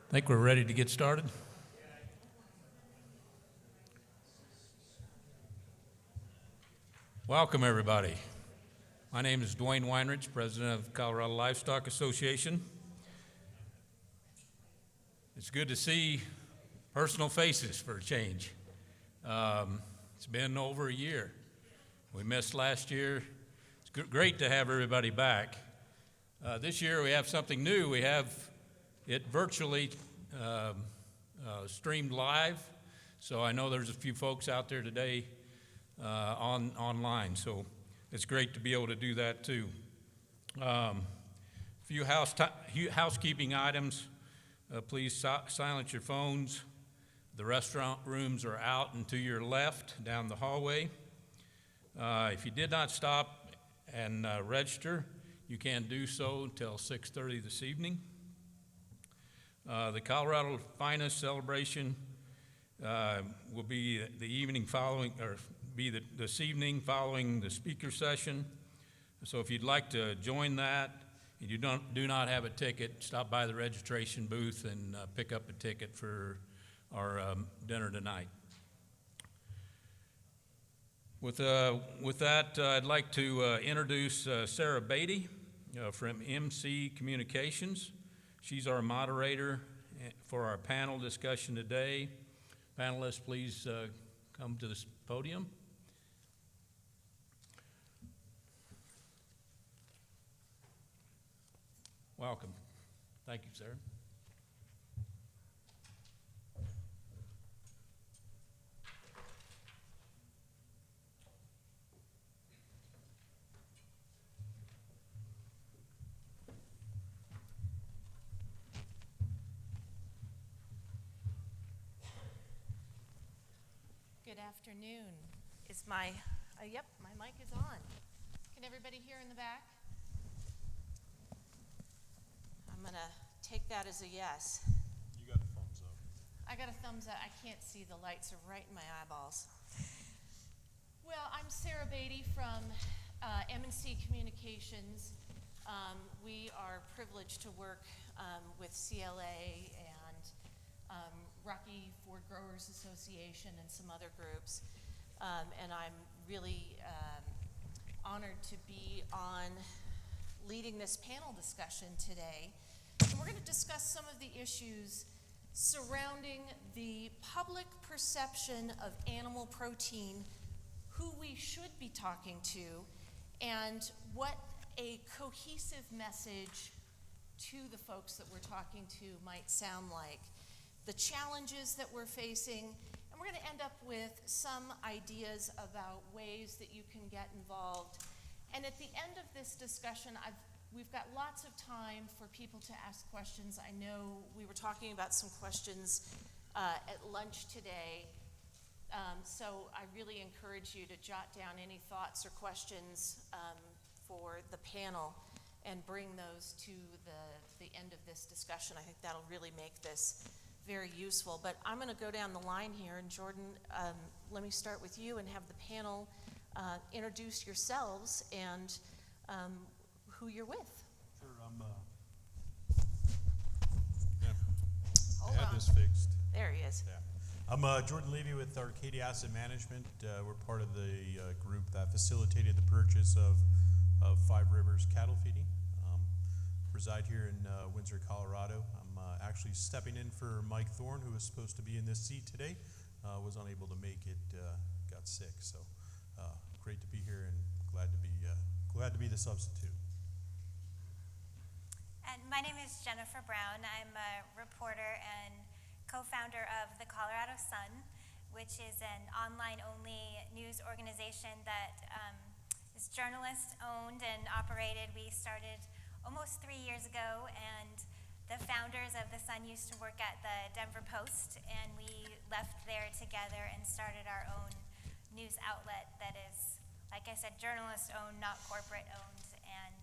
I think we're ready to get started. Welcome, everybody. My name is Dwayne Weinrich, president of the Colorado Livestock Association. It's good to see personal faces for a change. It's been over a year. We missed last year. It's great to have everybody back. This year we have something new. We have it virtually streamed live, so I know there's a few folks out there today online, so it's great to be able to do that too. Few housekeeping items. Please silence your phones. The restaurant rooms are out and to your left down the hallway. If you did not stop and register, you can do so until 6:30 this evening. The Colorado Finest celebration will be the evening following, or be this evening following the speaker session. So if you'd like to join that and you do not have a ticket, stop by the registration booth and pick up a ticket for our dinner tonight. With that, I'd like to introduce Sarah Beatty from MC Communications. She's our moderator for our panel discussion today. Panelists, please come to this podium. Welcome. Thank you, Sarah. Good afternoon. Is my, yep, my mic is on. Can everybody hear in the back? I'm gonna take that as a yes. You got a thumbs up. I got a thumbs up. I can't see, the lights are right in my eyeballs. Well, I'm Sarah Beatty from M&C Communications. We are privileged to work with CLA and Radke Ford Growers Association and some other groups, and I'm really honored to be on leading this panel discussion today. And we're going to discuss some of the issues surrounding the public perception of animal protein, who we should be talking to, and what a cohesive message to the folks that we're talking to might sound like, the challenges that we're facing, and we're going to end up with some ideas about ways that you can get involved. And at the end of this discussion, we've got lots of time for people to ask questions. I know we were talking about some questions at lunch today, so I really encourage you to jot down any thoughts or questions for the panel and bring those to the end of this discussion. I think that'll really make this very useful. But I'm going to go down the line here, and Jordan, let me start with you and have the panel introduce yourselves and who you're with. Sure, I had on. this fixed. There he is. Yeah. I'm Jordan Levi with Arcadia Asset Management. We're part of the group that facilitated the purchase of Five Rivers cattle feeding. Reside here in Windsor, Colorado. I'm actually stepping in for Mike Thorne, who was supposed to be in this seat today, was unable to make it, got sick. So great to be here and glad to be the substitute. And my name is Jennifer Brown. I'm a reporter and co-founder of the Colorado Sun, which is an online-only news organization that is journalist-owned and operated. We started almost 3 years ago, and the founders of the Sun used to work at the Denver Post, and we left there together and started our own news outlet that is, like I said, journalist-owned, not corporate-owned, and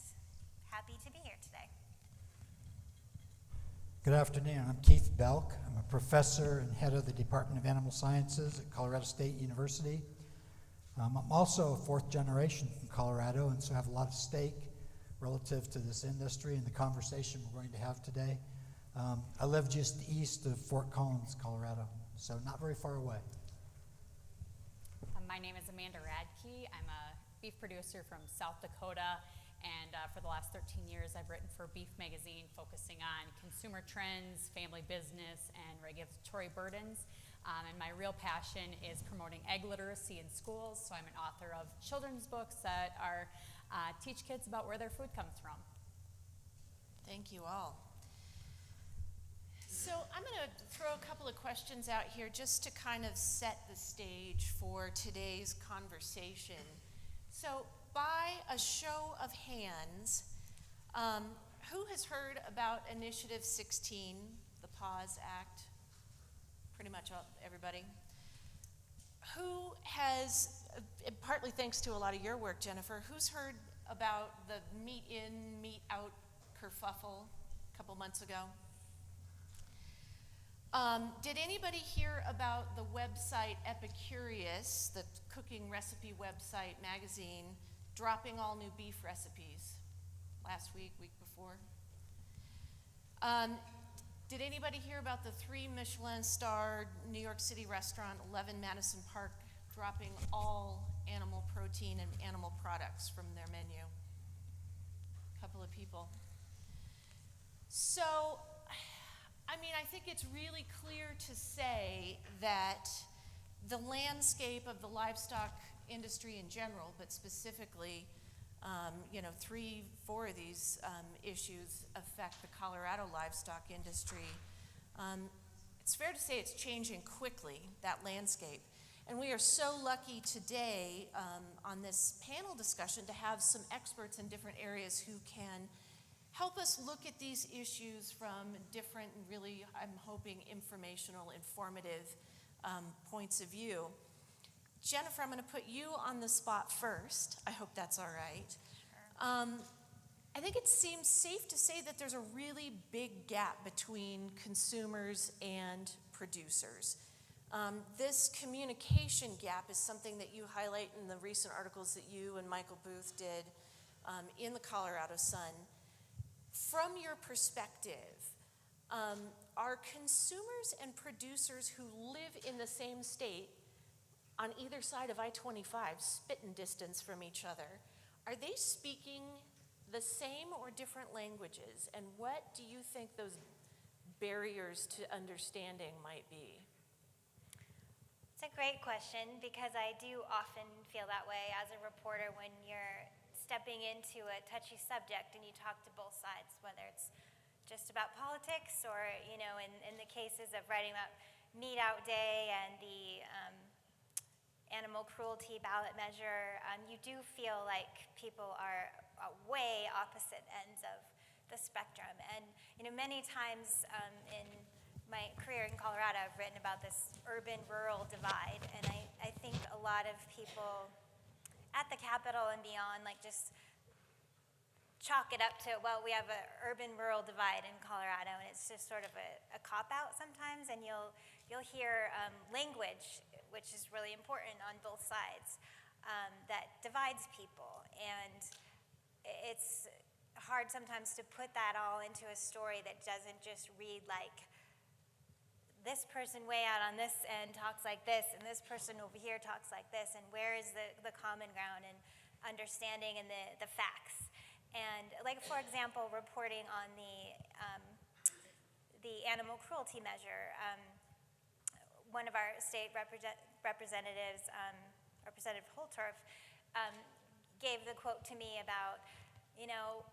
happy to be here today. Good afternoon. I'm Keith Belk. I'm a professor and head of the Department of Animal Sciences at Colorado State University. I'm also a fourth generation in Colorado, and so I have a lot of stake relative to this industry and the conversation we're going to have today. I live just east of Fort Collins, Colorado, so not very far away. My name is Amanda Radke. I'm a beef producer from South Dakota, and for the last 13 years I've written for Beef Magazine, focusing on consumer trends, family business, and regulatory burdens. And my real passion is promoting egg literacy in schools, so I'm an author of children's books that are teach kids about where their food comes from. Thank you all. So I'm going to throw a couple of questions out here just to kind of set the stage for today's conversation. So by a show of hands, who has heard about Initiative 16, the PAWS Act? Pretty much everybody. Who has, partly thanks to a lot of your work, Jennifer, who's heard about the meat in, meat out kerfuffle a couple months ago? Did anybody hear about the website Epicurious, the cooking recipe website magazine, dropping all new beef recipes last week before? Did anybody hear about the 3 Michelin-starred New York City restaurant, 11 Madison Park, dropping all animal protein and animal products from their menu? A couple of people. So, I mean, I think it's really clear to say that the landscape of the livestock industry in general, but specifically, 3-4 of these issues affect the Colorado livestock industry. It's fair to say it's changing quickly, that landscape. And we are so lucky today on this panel discussion to have some experts in different areas who can help us look at these issues from different, really, I'm hoping, informational, informative points of view. Jennifer, I'm going to put you on the spot first. I hope that's all right. Sure. I think it seems safe to say that there's a really big gap between consumers and producers. This communication gap is something that you highlight in the recent articles that you and Michael Booth did in the Colorado Sun. From your perspective, are consumers and producers who live in the same state on either side of I-25, spitting distance from each other, are they speaking the same or different languages? And what do you think those barriers to understanding might be? It's a great question, because I do often feel that way as a reporter when you're stepping into a touchy subject and you talk to both sides, whether it's just about politics or, in the cases of writing about Meat Out Day and the animal cruelty ballot measure, you do feel like people are way opposite ends of the spectrum. And many times in my career in Colorado, I've written about this urban-rural divide, and I think a lot of people at the Capitol and beyond just chalk it up to, well, we have an urban-rural divide in Colorado, and it's just sort of a cop-out sometimes, and you'll hear language, which is really important on both sides, that divides people. And it's hard sometimes to put that all into a story that doesn't just read like, this person way out on this end talks like this, and this person over here talks like this, and where is the common ground and understanding and the facts. And for example, reporting on the animal cruelty measure, one of our state representatives, Representative Holtorf, gave the quote to me about,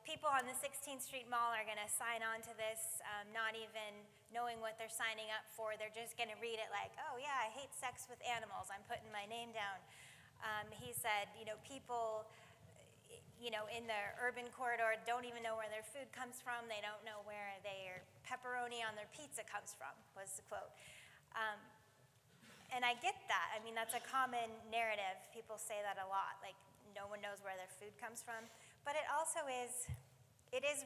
people on the 16th Street Mall are going to sign on to this, not even knowing what they're signing up for. They're just going to read it like, oh yeah, I hate sex with animals, I'm putting my name down. He said, people, in the urban corridor don't even know where their food comes from. They don't know where their pepperoni on their pizza comes from, was the quote. And I get that. I mean, that's a common narrative. People say that a lot, like no one knows where their food comes from. But it also is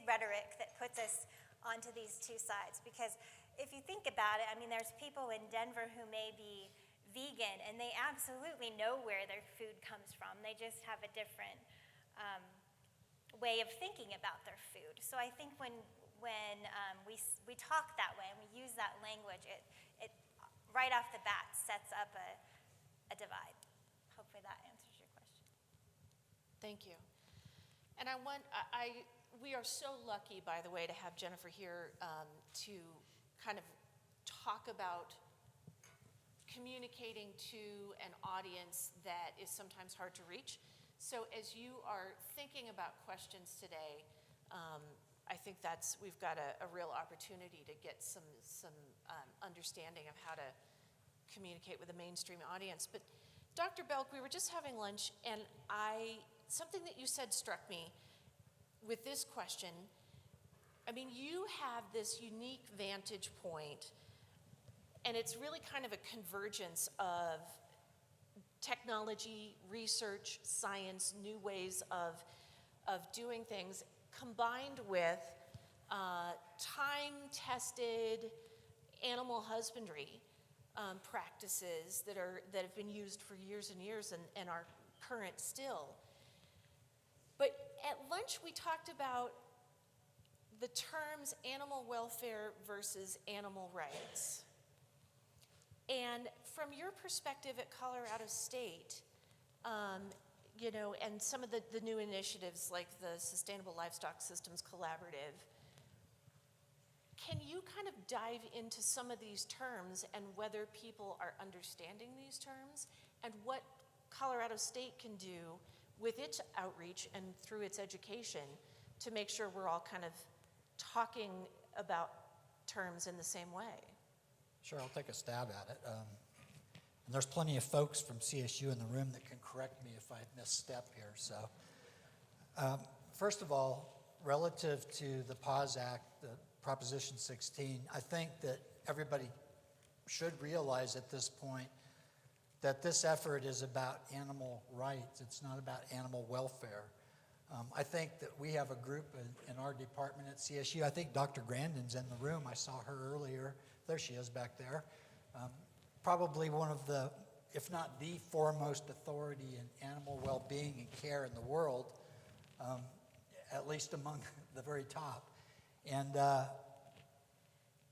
rhetoric that puts us onto these two sides. Because if you think about it, I mean, there's people in Denver who may be vegan, and they absolutely know where their food comes from. They just have a different way of thinking about their food. So I think when when we talk that way and we use that language, it right off the bat sets up a divide. Hopefully that answers your question. Thank you. And we are so lucky, by the way, to have Jennifer here to kind of talk about communicating to an audience that is sometimes hard to reach. So as you are thinking about questions today, I think we've got a real opportunity to get some understanding of how to communicate with a mainstream audience. But Dr. Belk, we were just having lunch, and something that you said struck me with this question. I mean, you have this unique vantage point, and it's really kind of a convergence of technology, research, science, new ways of doing things, combined with time-tested animal husbandry practices that have been used for years and years and are current still. But at lunch we talked about the terms animal welfare versus animal rights. And from your perspective at Colorado State, you know, and some of the new initiatives like the Sustainable Livestock Systems Collaborative, can you kind of dive into some of these terms and whether people are understanding these terms and what Colorado State can do with its outreach and through its education to make sure we're all kind of talking about terms in the same way? Sure, I'll take a stab at it. And there's plenty of folks from CSU in the room that can correct me if I misstep here. So, first of all, relative to the PAWS Act, the Proposition 16, I think that everybody should realize at this point that this effort is about animal rights. It's not about animal welfare. I think that we have a group in our department at CSU. I think Dr. Grandin's in the room. I saw her earlier. There she is back there. Probably one of the, if not the foremost authority in animal well-being and care in the world, at least among the very top. And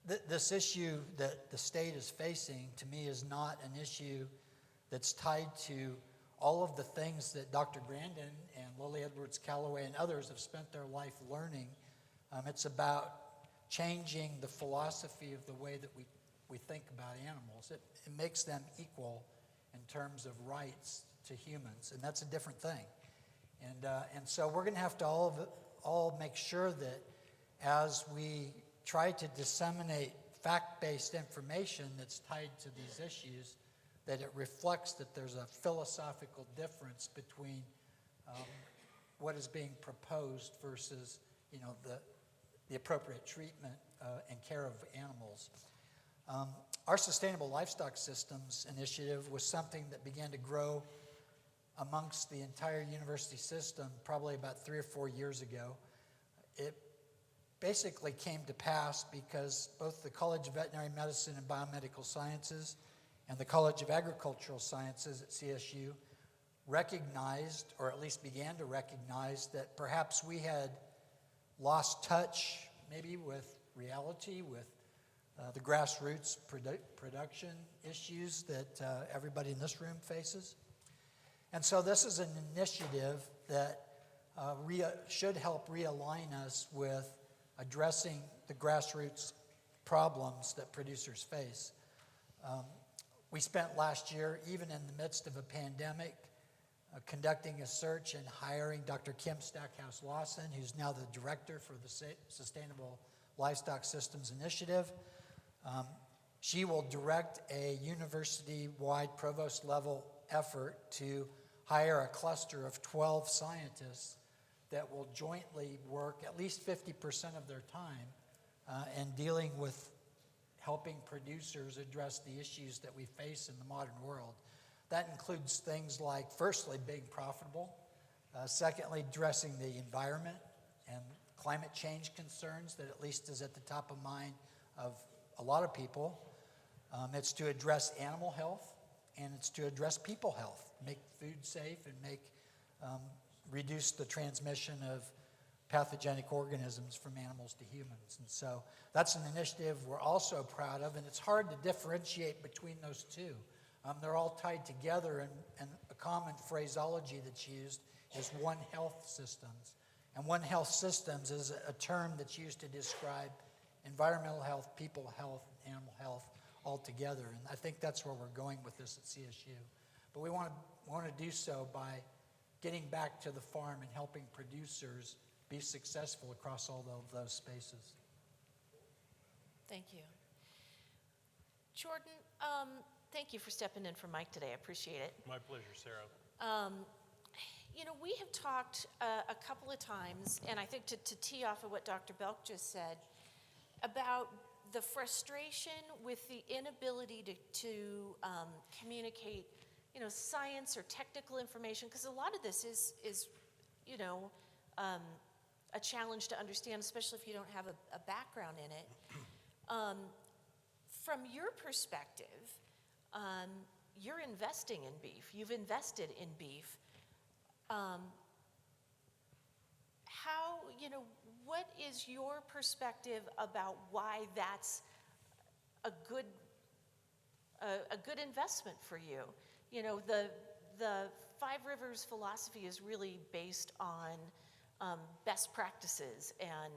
this issue that the state is facing, to me, is not an issue that's tied to all of the things that Dr. Grandin and Lily Edwards Calloway and others have spent their life learning. It's about changing the philosophy of the way that we think about animals. It makes them equal in terms of rights to humans, and that's a different thing. And so we're going to have to all make sure that as we try to disseminate fact-based information that's tied to these issues, that it reflects that there's a philosophical difference between what is being proposed versus, you know, the appropriate treatment and care of animals. Our Sustainable Livestock Systems initiative was something that began to grow amongst the entire university system probably about 3 or 4 years ago. It basically came to pass because both the College of Veterinary Medicine and Biomedical Sciences and the College of Agricultural Sciences at CSU recognized, or at least began to recognize, that perhaps we had lost touch maybe with reality, with the grassroots production issues that everybody in this room faces. And so this is an initiative that should help realign us with addressing the grassroots problems that producers face. We spent last year, even in the midst of a pandemic, conducting a search and hiring Dr. Kim Stackhouse-Lawson, who's now the director for the Sustainable Livestock Systems Initiative. She will direct a university-wide provost-level effort to hire a cluster of 12 scientists that will jointly work at least 50% of their time in dealing with helping producers address the issues that we face in the modern world. That includes things like, firstly, being profitable, secondly, addressing the environment and climate change concerns that at least is at the top of mind of a lot of people. It's to address animal health, and it's to address people health, make food safe and reduce the transmission of pathogenic organisms from animals to humans. And so that's an initiative we're also proud of, and it's hard to differentiate between those two. They're all tied together, and a common phraseology that's used is One Health Systems. And One Health Systems is a term that's used to describe environmental health, people health, animal health all together. And I think that's where we're going with this at CSU. But we want to do so by getting back to the farm and helping producers be successful across all of those spaces. Thank you. Jordan, thank you for stepping in for Mike today. I appreciate it. My pleasure, Sarah. We have talked a couple of times, and I think to tee off of what Dr. Belk just said, about the frustration with the inability to communicate, science or technical information, because a lot of this is a challenge to understand, especially if you don't have a background in it. From your perspective, you're investing in beef. You've invested in beef. What is your perspective about why that's a good investment for you? The Five Rivers philosophy is really based on best practices and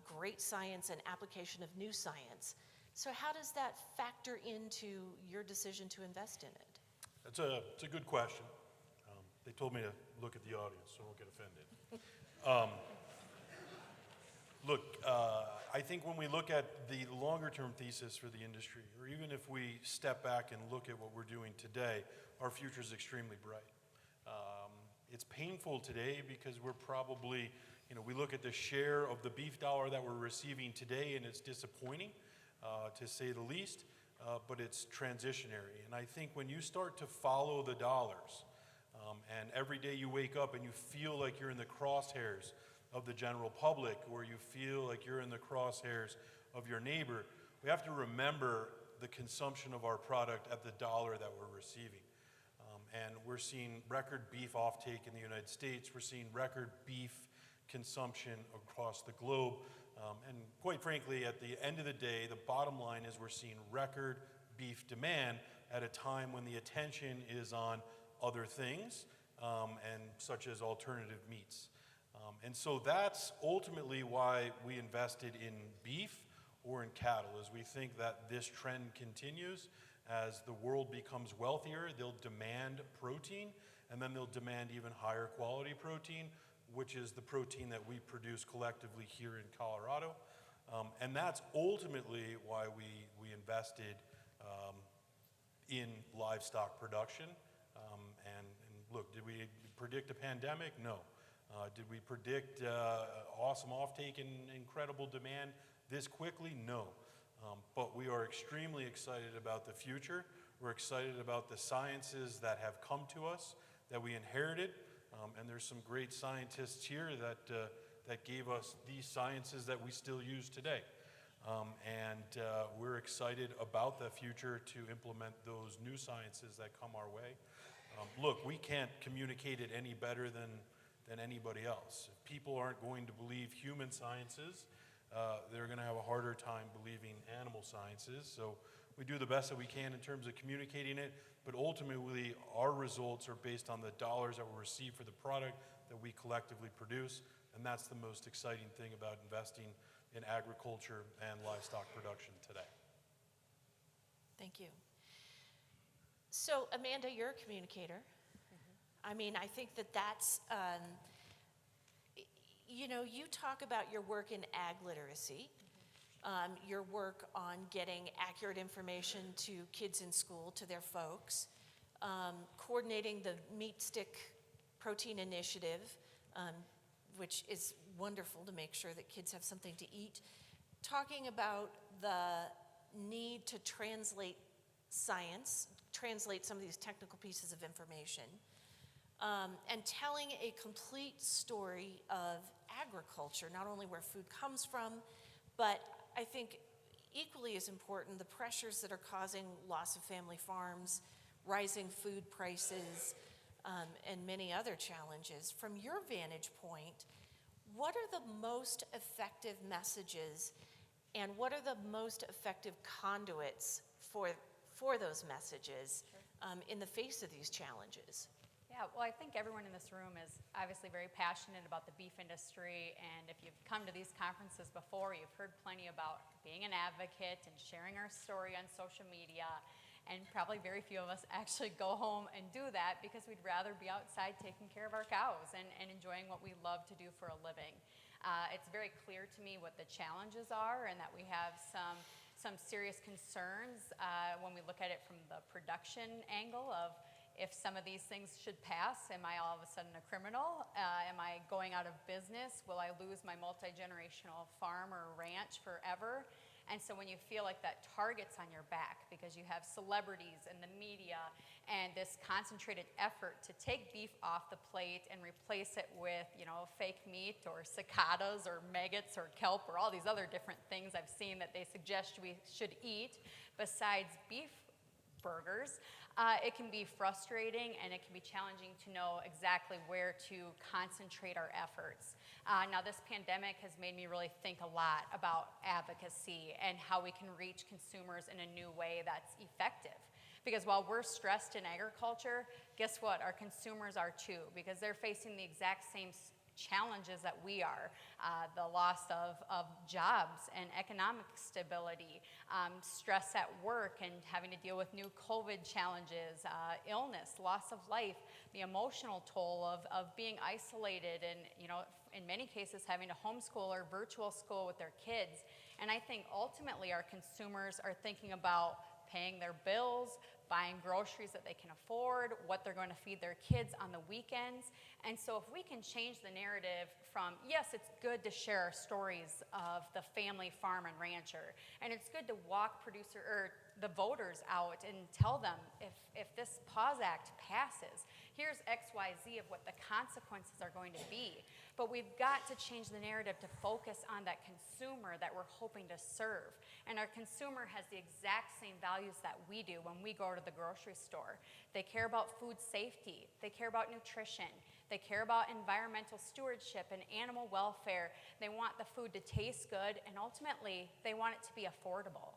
great science and application of new science. So how does that factor into your decision to invest in it? It's a good question. They told me to look at the audience, so I won't get offended. I think when we look at the longer-term thesis for the industry, or even if we step back and look at what we're doing today, our future is extremely bright. It's painful today because we're probably, we look at the share of the beef dollar that we're receiving today, and it's disappointing, to say the least, but it's transitionary. And I think when you start to follow the dollars, and every day you wake up and you feel like you're in the crosshairs of the general public, or you feel like you're in the crosshairs of your neighbor, we have to remember the consumption of our product at the dollar that we're receiving. And we're seeing record beef offtake in the United States. We're seeing record beef consumption across the globe. And quite frankly, at the end of the day, the bottom line is we're seeing record beef demand at a time when the attention is on other things, and such as alternative meats. And so that's ultimately why we invested in beef or in cattle, is we think that this trend continues. As the world becomes wealthier, they'll demand protein, and then they'll demand even higher quality protein, which is the protein that we produce collectively here in Colorado. And that's ultimately why we invested in livestock production. And look, did we predict a pandemic? No. Did we predict awesome offtake and incredible demand this quickly? No. But we are extremely excited about the future. We're excited about the sciences that have come to us, that we inherited. And there's some great scientists here that gave us these sciences that we still use today. And we're excited about the future to implement those new sciences that come our way. Look, we can't communicate it any better than anybody else. If people aren't going to believe human sciences, they're going to have a harder time believing animal sciences. So we do the best that we can in terms of communicating it, but ultimately our results are based on the dollars that we receive for the product that we collectively produce, and that's the most exciting thing about investing in agriculture and livestock production today. Thank you. So, Amanda, you're a communicator. I mean, I think that's, you talk about your work in ag literacy, your work on getting accurate information to kids in school, to their folks, coordinating the Meat Stick Protein Initiative, which is wonderful to make sure that kids have something to eat, talking about the need to translate science, translate some of these technical pieces of information, and telling a complete story of agriculture, not only where food comes from, but I think equally as important, the pressures that are causing loss of family farms, rising food prices, and many other challenges. From your vantage point, what are the most effective messages and what are the most effective conduits for those messages in the face of these challenges? Yeah, well, I think everyone in this room is obviously very passionate about the beef industry, and if you've come to these conferences before, you've heard plenty about being an advocate and sharing our story on social media, and probably very few of us actually go home and do that because we'd rather be outside taking care of our cows and enjoying what we love to do for a living. It's very clear to me what the challenges are and that we have some serious concerns when we look at it from the production angle of if some of these things should pass, am I all of a sudden a criminal? Am I going out of business? Will I lose my multi-generational farm or ranch forever? And so when you feel like that target's on your back because you have celebrities and the media and this concentrated effort to take beef off the plate and replace it with, fake meat or cicadas or maggots or kelp or all these other different things I've seen that they suggest we should eat besides beef burgers, it can be frustrating and it can be challenging to know exactly where to concentrate our efforts. Now this pandemic has made me really think a lot about advocacy and how we can reach consumers in a new way that's effective. Because while we're stressed in agriculture, guess what? Our consumers are too, because they're facing the exact same challenges that we are, the loss of jobs and economic stability, stress at work and having to deal with new COVID challenges, illness, loss of life, the emotional toll of being isolated and, in many cases having to homeschool or virtual school with their kids. And I think ultimately our consumers are thinking about paying their bills, buying groceries that they can afford, what they're going to feed their kids on the weekends. And so if we can change the narrative from, yes, it's good to share our stories of the family farm and rancher, and it's good to walk the voters out and tell them if this Pause Act passes, here's XYZ of what the consequences are going to be. But we've got to change the narrative to focus on that consumer that we're hoping to serve. And our consumer has the exact same values that we do when we go to the grocery store. They care about food safety. They care about nutrition. They care about environmental stewardship and animal welfare. They want the food to taste good, and ultimately, they want it to be affordable.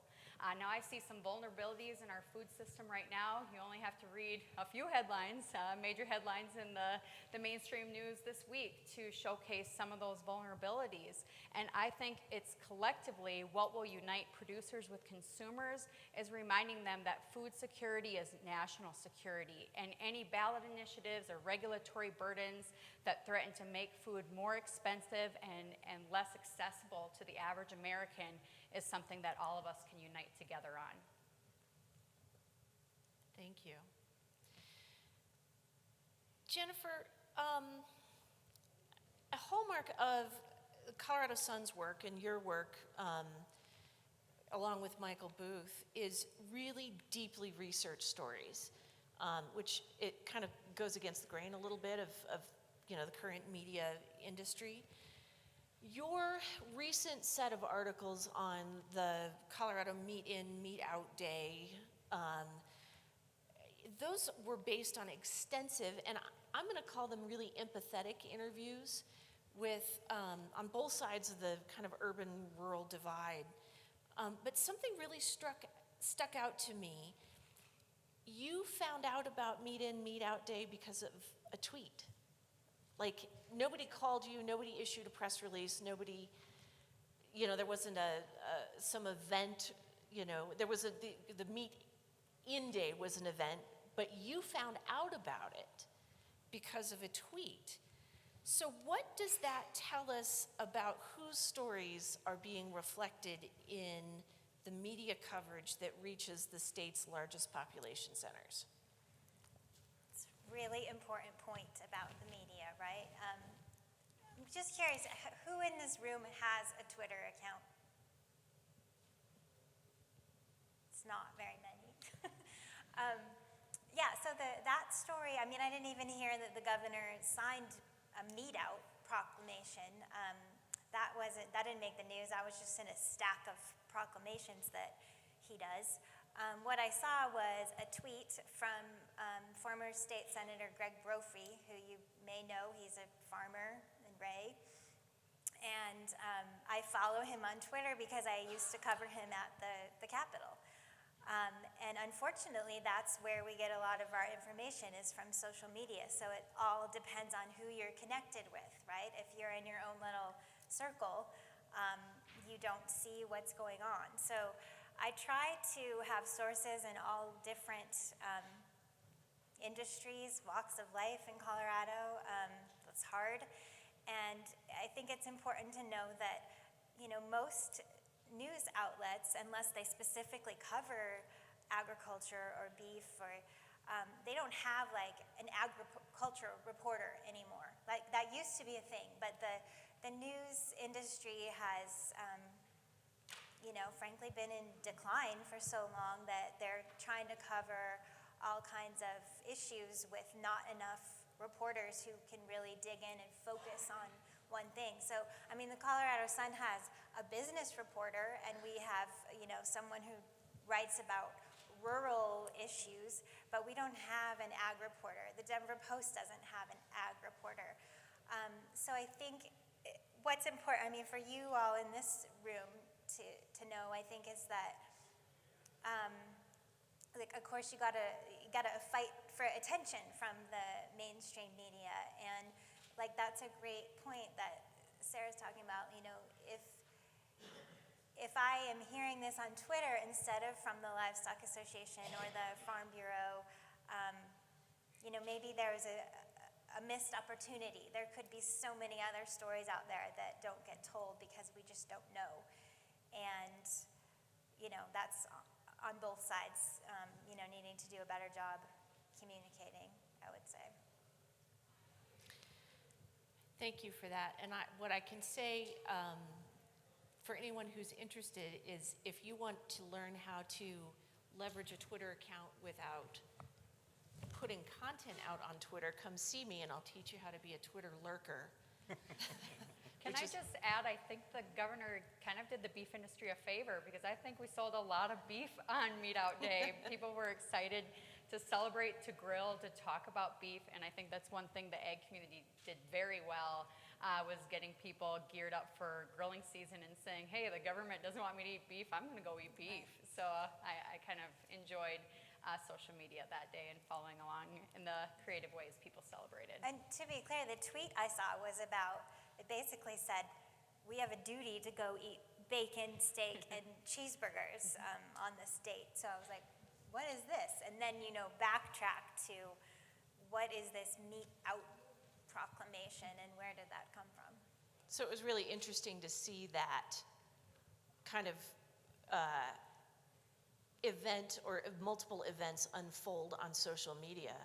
Now I see some vulnerabilities in our food system right now. You only have to read a few headlines, major headlines in the mainstream news this week to showcase some of those vulnerabilities. And I think it's collectively what will unite producers with consumers is reminding them that food security is national security, and any ballot initiatives or regulatory burdens that threaten to make food more expensive and less accessible to the average American is something that all of us can unite together on. Thank you. Jennifer, a hallmark of Colorado Sun's work and your work, along with Michael Booth, is really deeply researched stories, which it kind of goes against the grain a little bit of the current media industry. Your recent set of articles on the Colorado Meat In, Meat Out Day, those were based on extensive, and I'm going to call them really empathetic interviews with, on both sides of the kind of urban-rural divide. But something really stuck out to me. You found out about Meat In, Meat Out Day because of a tweet. Like, nobody called you, nobody issued a press release, nobody, there wasn't some event, there was the Meat In Day was an event, but you found out about it because of a tweet. So what does that tell us about whose stories are being reflected in the media coverage that reaches the state's largest population centers? It's a really important point about the media, right? I'm just curious, who in this room has a Twitter account? It's not very many. Yeah, so that story, I didn't even hear that the governor signed a meat out proclamation. That didn't make the news. I was just in a stack of proclamations that he does. What I saw was a tweet from former state senator Greg Brophy, who you may know. He's a farmer in Ray. And I follow him on Twitter because I used to cover him at the Capitol. And unfortunately, that's where we get a lot of our information is from social media. So it all depends on who you're connected with, right? If you're in your own little circle, you don't see what's going on. So I try to have sources in all different industries, walks of life in Colorado. That's hard. And I think it's important to know that, most news outlets, unless they specifically cover agriculture or beef, or they don't have like an agriculture reporter anymore. Like that used to be a thing, but the news industry has, frankly been in decline for so long that they're trying to cover all kinds of issues with not enough reporters who can really dig in and focus on one thing. So, the Colorado Sun has a business reporter, and we have, someone who writes about rural issues, but we don't have an ag reporter. The Denver Post doesn't have an ag reporter. So I think what's important, for you all in this room to know, I think, is that, of course, you gotta fight for attention from the mainstream media, and that's a great point that Sarah's talking about. If I am hearing this on Twitter instead of from the Livestock Association or the Farm Bureau, maybe there's a missed opportunity. There could be so many other stories out there that don't get told because we just don't know. And, that's on both sides, needing to do a better job communicating, I would say. Thank you for that. And what I can say for anyone who's interested is if you want to learn how to leverage a Twitter account without putting content out on Twitter, come see me and I'll teach you how to be a Twitter lurker. Can I just add, I think the governor kind of did the beef industry a favor because I think we sold a lot of beef on Meat Out Day. People were excited to celebrate, to grill, to talk about beef, and I think that's one thing the ag community did very well, was getting people geared up for grilling season and saying, hey, the government doesn't want me to eat beef, I'm gonna go eat beef. So I kind of enjoyed social media that day and following along in the creative ways people celebrated. And to be clear, the tweet I saw was about, it basically said, we have a duty to go eat bacon, steak, and cheeseburgers on this date. So I was like, what is this? And then, backtrack to what is this Meat Out proclamation and where did that come from? So it was really interesting to see that kind of event or multiple events unfold on social media.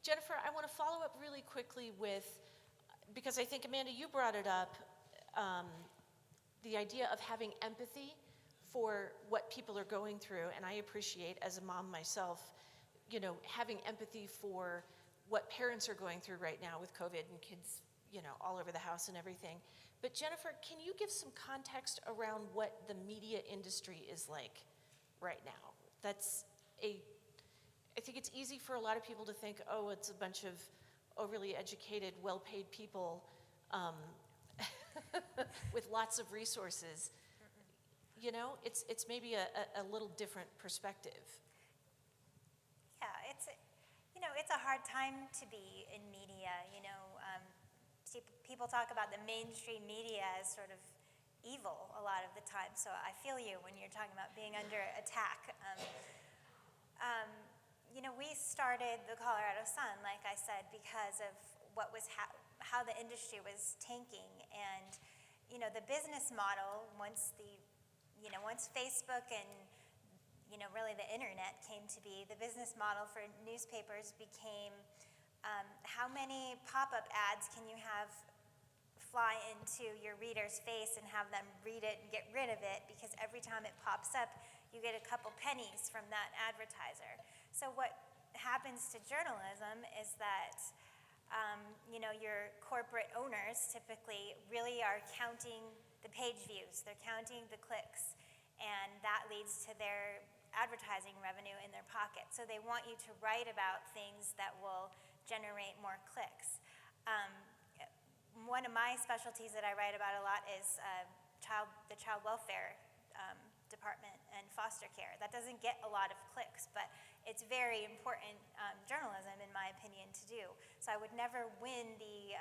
Jennifer, I want to follow up really quickly with, because I think, Amanda, you brought it up, the idea of having empathy for what people are going through, and I appreciate, as a mom myself, having empathy for what parents are going through right now with COVID and kids, all over the house and everything. But Jennifer, can you give some context around what the media industry is like right now? I think it's easy for a lot of people to think, oh, it's a bunch of overly educated, well-paid people with lots of resources. It's maybe a little different perspective. Yeah, it's a hard time to be in media. People talk about the mainstream media as sort of evil a lot of the time. So I feel you when you're talking about being under attack. We started the Colorado Sun, like I said, because of what was how the industry was tanking, and the business model once Facebook and really the internet came to be, the business model for newspapers became how many pop-up ads can you have fly into your reader's face and have them read it and get rid of it, because every time it pops up you get a couple pennies from that advertiser. So what happens to journalism is that your corporate owners typically really are counting the page views, they're counting the clicks, and that leads to their advertising revenue in their pocket. So they want you to write about things that will generate more clicks. one of my specialties that I write about a lot is the child welfare department and foster care. That doesn't get a lot of clicks, but it's very important journalism, in my opinion, to do. So I would never win the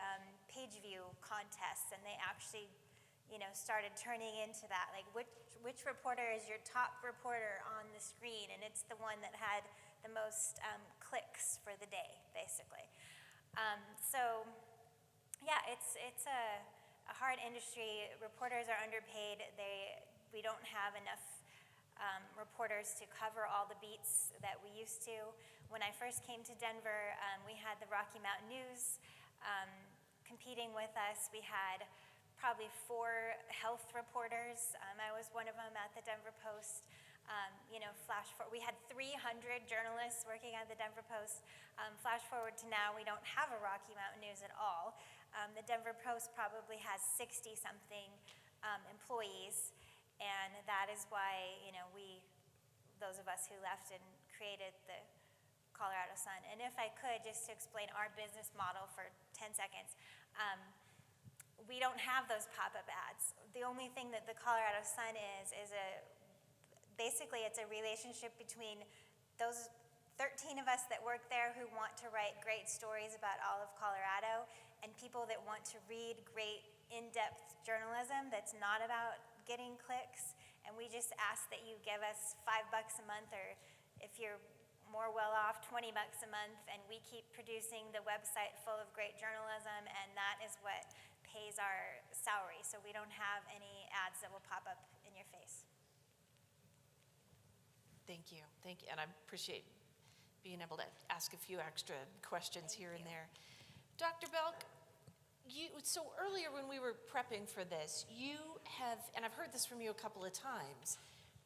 page view contests, and they actually, started turning into that. Like, which reporter is your top reporter on the screen? And it's the one that had the most clicks for the day, basically. So, yeah, it's a hard industry. Reporters are underpaid. We don't have enough reporters to cover all the beats that we used to. When I first came to Denver, we had the Rocky Mountain News competing with us. We had probably 4 health reporters. I was one of them at the Denver Post. We had 300 journalists working at the Denver Post. Flash forward to now, we don't have a Rocky Mountain News at all. The Denver Post probably has 60-something employees, and that is why, those of us who left and created the Colorado Sun. And if I could, just to explain our business model for 10 seconds, we don't have those pop-up ads. The only thing that the Colorado Sun is basically it's a relationship between those 13 of us that work there who want to write great stories about all of Colorado, and people that want to read great in-depth journalism that's not about getting clicks. And we just ask that you give us $5 a month, or if you're more well off, $20 a month, and we keep producing the website full of great journalism, and that is what pays our salary. So we don't have any ads that will pop up in your face. Thank you, and I appreciate being able to ask a few extra questions here and there. Dr. Belk, so earlier when we were prepping for this, you have, and I've heard this from you a couple of times,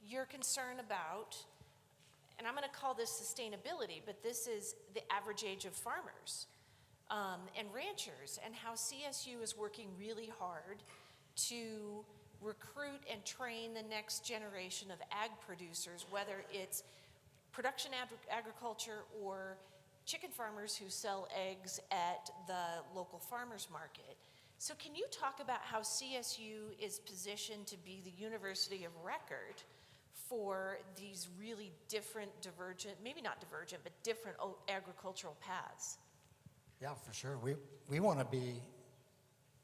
you're concerned about, and I'm going to call this sustainability, but this is the average age of farmers and ranchers, and how CSU is working really hard to recruit and train the next generation of ag producers, whether it's production agriculture or chicken farmers who sell eggs at the local farmers market. So can you talk about how CSU is positioned to be the university of record for these really different divergent, maybe not divergent, but different agricultural paths? Yeah, for sure. We want to be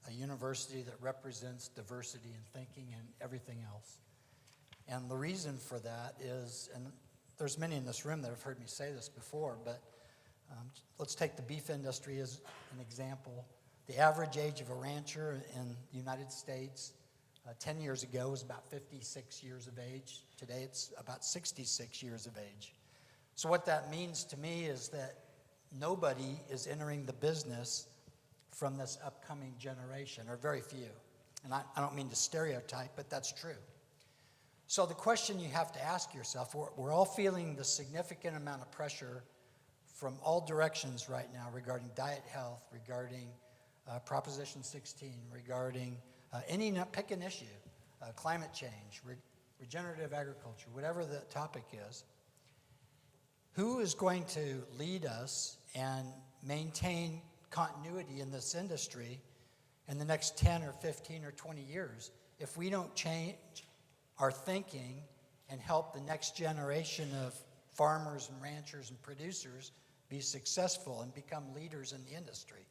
a university that represents diversity in thinking and everything else. And the reason for that is, and there's many in this room that have heard me say this before, but let's take the beef industry as an example. The average age of a rancher in the United States 10 years ago was about 56 years of age. Today it's about 66 years of age. So what that means to me is that nobody is entering the business from this upcoming generation, or very few. And I don't mean to stereotype, but that's true. So the question you have to ask yourself, we're all feeling the significant amount of pressure from all directions right now regarding diet health, regarding Proposition 16, regarding pick an issue, climate change, regenerative agriculture, whatever the topic is. Who is going to lead us and maintain continuity in this industry in the next 10 or 15 or 20 years if we don't change our thinking and help the next generation of farmers and ranchers and producers be successful and become leaders in the industry?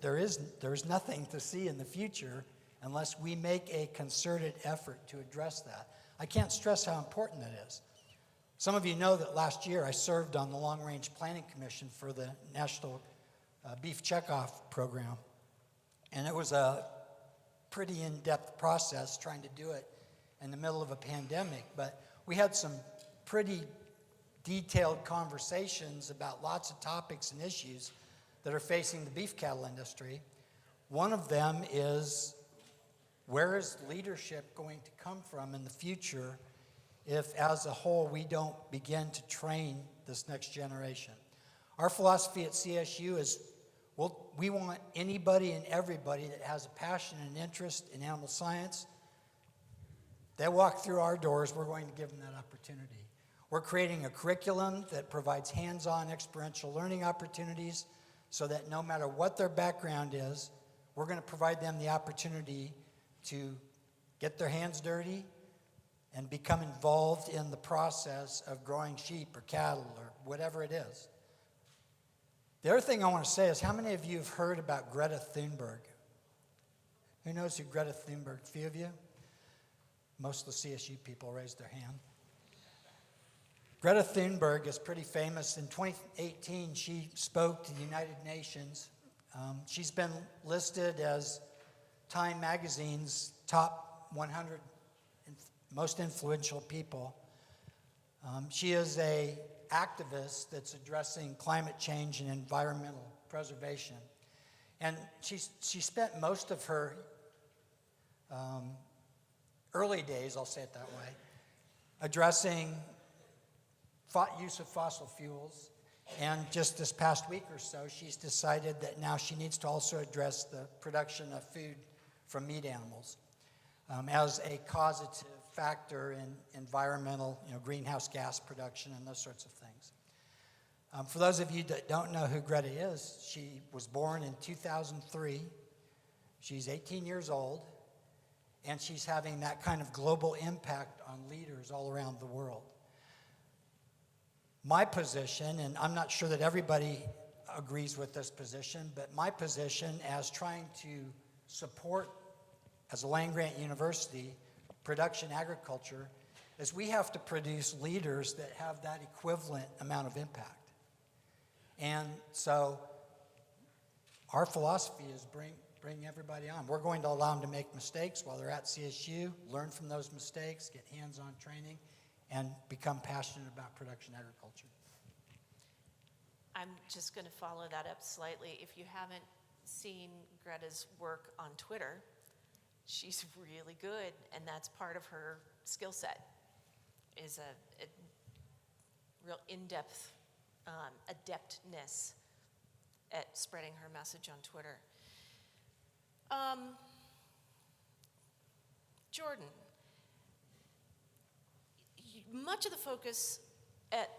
There is nothing to see in the future unless we make a concerted effort to address that. I can't stress how important that is. Some of you know that last year I served on the Long Range Planning Commission for the National Beef Checkoff Program, and it was a pretty in-depth process trying to do it in the middle of a pandemic, but we had some pretty detailed conversations about lots of topics and issues that are facing the beef cattle industry. One of them is, where is leadership going to come from in the future if, as a whole, we don't begin to train this next generation? Our philosophy at CSU is, we want anybody and everybody that has a passion and interest in animal science. They walk through our doors, we're going to give them that opportunity. We're creating a curriculum that provides hands-on experiential learning opportunities so that no matter what their background is, we're going to provide them the opportunity to get their hands dirty and become involved in the process of growing sheep or cattle or whatever it is. The other thing I want to say is, how many of you have heard about Greta Thunberg? Who knows who Greta Thunberg? A few of you? Most of the CSU people raised their hand. Greta Thunberg is pretty famous. In 2018, she spoke to the United Nations. She's been listed as Time Magazine's top 100 most influential people. She is an activist that's addressing climate change and environmental preservation. And she spent most of her early days, I'll say it that way, addressing use of fossil fuels. And just this past week or so, she's decided that now she needs to also address the production of food from meat animals as a causative factor in environmental, greenhouse gas production and those sorts of things. For those of you that don't know who Greta is, she was born in 2003. She's 18 years old, and she's having that kind of global impact on leaders all around the world. My position, and I'm not sure that everybody agrees with this position, but my position as trying to support, as a land-grant university, production agriculture, is we have to produce leaders that have that equivalent amount of impact. And so our philosophy is bring everybody on. We're going to allow them to make mistakes while they're at CSU, learn from those mistakes, get hands-on training, and become passionate about production agriculture. I'm just going to follow that up slightly. If you haven't seen Greta's work on Twitter, she's really good, and that's part of her skill set, is a real in-depth adeptness at spreading her message on Twitter. Jordan, much of the focus at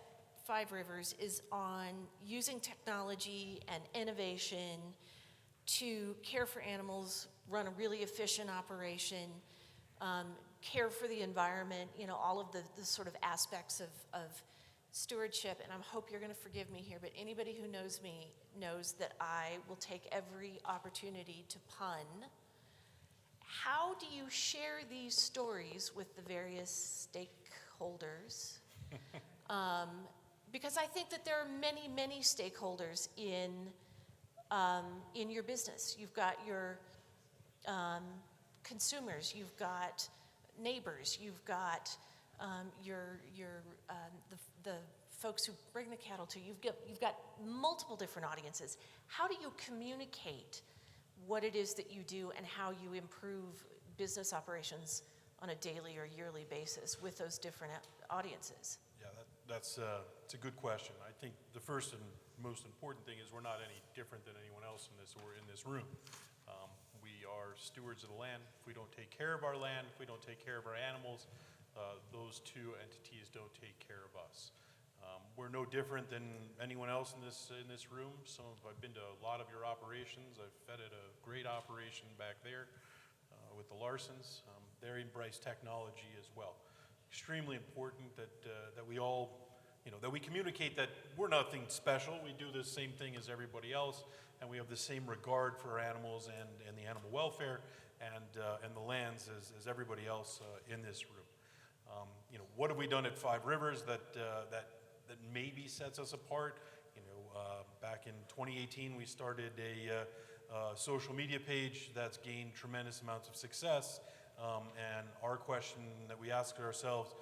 Five Rivers is on using technology and innovation to care for animals, run a really efficient operation, care for the environment, all of the sort of aspects of stewardship. And I hope you're going to forgive me here, but anybody who knows me knows that I will take every opportunity to pun. How do you share these stories with the various stakeholders? Because I think that there are many, many stakeholders in your business. You've got your consumers, you've got neighbors, you've got the folks who bring the cattle to you. You've got multiple different audiences. How do you communicate what it is that you do and how you improve business operations on a daily or yearly basis with those different audiences? Yeah, that's it's a good question. I think the first and most important thing is we're not any different than anyone else in this room. We are stewards of the land. If we don't take care of our land, if we don't take care of our animals, those two entities don't take care of us. We're no different than anyone else in this room. I've been to a lot of your operations. I've fed at a great operation back there with the Larsons. They embrace technology as well. Extremely important that we all, that we communicate that we're nothing special. We do the same thing as everybody else, and we have the same regard for our animals and the animal welfare and the lands as everybody else in this room. What have we done at Five Rivers that maybe sets us apart? Back in 2018, we started a social media page that's gained tremendous amounts of success. And our question that we ask ourselves,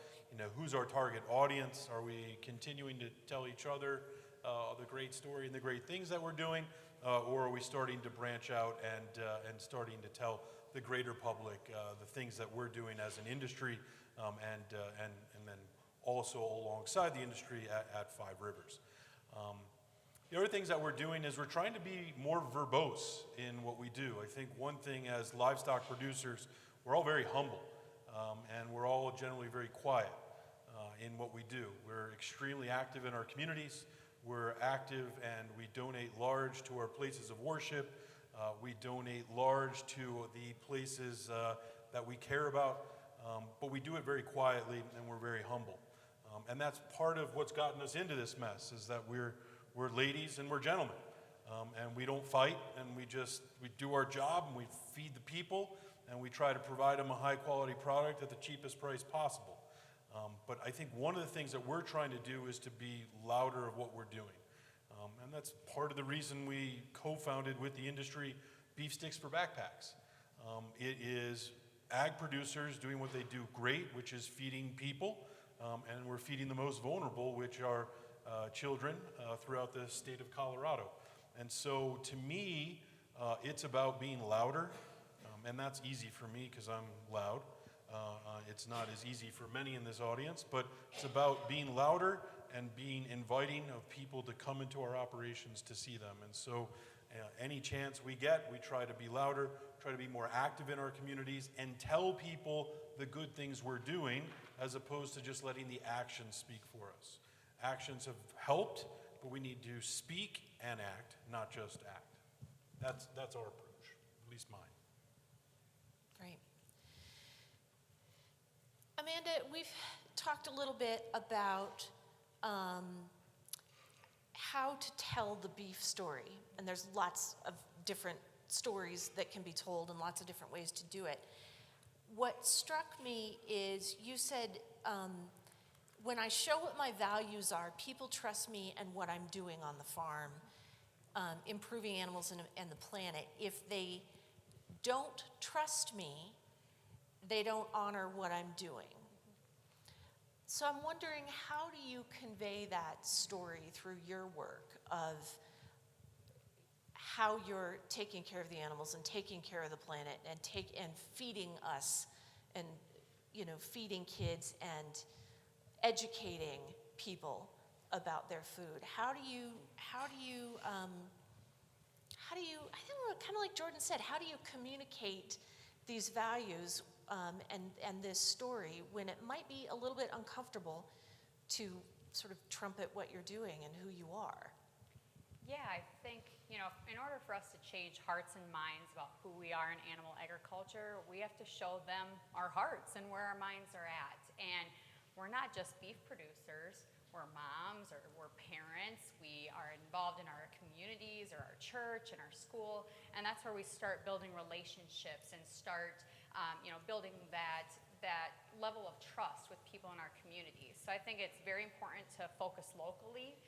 who's our target audience? Are we continuing to tell each other the great story and the great things that we're doing, or are we starting to branch out and starting to tell the greater public the things that we're doing as an industry, and then also alongside the industry at Five Rivers? The other things that we're doing is we're trying to be more verbose in what we do. I think one thing as livestock producers, we're all very humble, and we're all generally very quiet in what we do. We're extremely active in our communities. We're active and we donate large to our places of worship. We donate large to the places that we care about, but we do it very quietly and we're very humble. And that's part of what's gotten us into this mess, is that we're ladies and we're gentlemen. And we don't fight, and we do our job, and we feed the people, and we try to provide them a high quality product at the cheapest price possible. But I think one of the things that we're trying to do is to be louder of what we're doing. And that's part of the reason we co-founded with the industry Beef Sticks for Backpacks. It is ag producers doing what they do great, which is feeding people, and we're feeding the most vulnerable, which are children throughout the state of Colorado. And so to me, it's about being louder, and that's easy for me because I'm loud. It's not as easy for many in this audience, but it's about being louder and being inviting of people to come into our operations to see them. And so any chance we get, we try to be louder, try to be more active in our communities, and tell people the good things we're doing, as opposed to just letting the actions speak for us. Actions have helped, but we need to speak and act, not just act. That's our approach, at least mine. Great. Amanda, we've talked a little bit about how to tell the beef story, and there's lots of different stories that can be told and lots of different ways to do it. What struck me is you said, when I show what my values are, people trust me and what I'm doing on the farm, improving animals and the planet. If they don't trust me, they don't honor what I'm doing. So I'm wondering, how do you convey that story through your work of how you're taking care of the animals and taking care of the planet and feeding us and, you know, feeding kids and educating people about their food? How do you I don't know, kind of like Jordan said, how do you communicate these values and this story when it might be a little bit uncomfortable to sort of trumpet what you're doing and who you are? Yeah, I think, you know, in order for us to change hearts and minds about who we are in animal agriculture, we have to show them our hearts and where our minds are at. And we're not just beef producers, we're moms or we're parents. We are involved in our communities or our church and our school, and that's where we start building relationships and start building that level of trust with people in our communities. So I think it's very important to focus locally,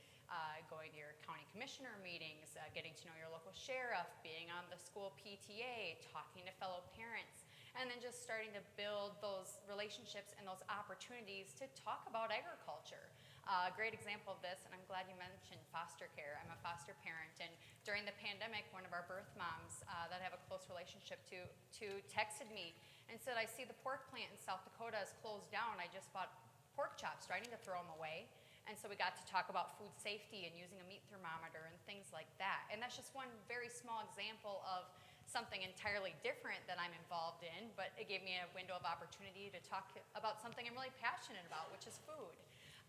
going to your county commissioner meetings, getting to know your local sheriff, being on the school PTA, talking to fellow parents, and then just starting to build those relationships and those opportunities to talk about agriculture. A great example of this, and I'm glad you mentioned foster care. I'm a foster parent, and during the pandemic, one of our birth moms that I have a close relationship to texted me and said, I see the pork plant in South Dakota is closed down. I just bought pork chops. Do I need to throw them away? And so we got to talk about food safety and using a meat thermometer and things like that. And that's just one very small example of something entirely different that I'm involved in, but it gave me a window of opportunity to talk about something I'm really passionate about, which is food.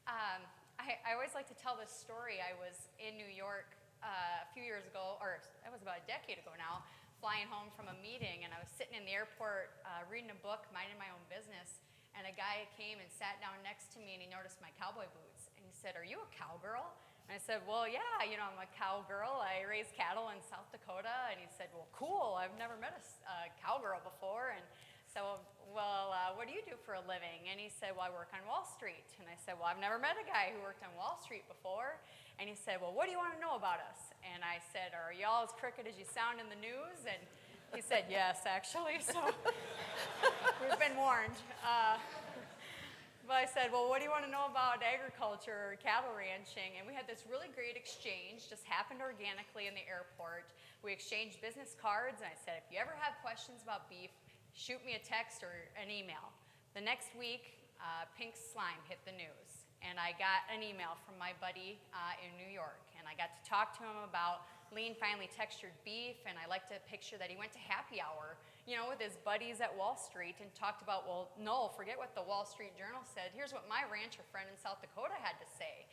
I always like to tell this story. I was in New York a few years ago, or it was about a decade ago now, flying home from a meeting, and I was sitting in the airport reading a book, minding my own business, and a guy came and sat down next to me, and he noticed my cowboy boots, and he said, "Are you a cowgirl?" And I said, "Well, yeah, I'm a cowgirl. I raise cattle in South Dakota." And he said, "Well, cool. I've never met a cowgirl before." And so, "Well, what do you do for a living?" And he said, "Well, I work on Wall Street." And I said, "Well, I've never met a guy who worked on Wall Street before." And he said, "Well, what do you want to know about us?" And I said, "Are y'all as crooked as you sound in the news?" And he said, "Yes, actually." So we've been warned. But I said, "Well, what do you want to know about agriculture or cattle ranching?" And we had this really great exchange, just happened organically in the airport. We exchanged business cards, and I said, "If you ever have questions about beef, shoot me a text or an email." The next week, pink slime hit the news, and I got an email from my buddy in New York, and I got to talk to him about lean, finely textured beef, and I like to picture that he went to happy hour, with his buddies at Wall Street and talked about, well, no, forget what the Wall Street Journal said. Here's what my rancher friend in South Dakota had to say.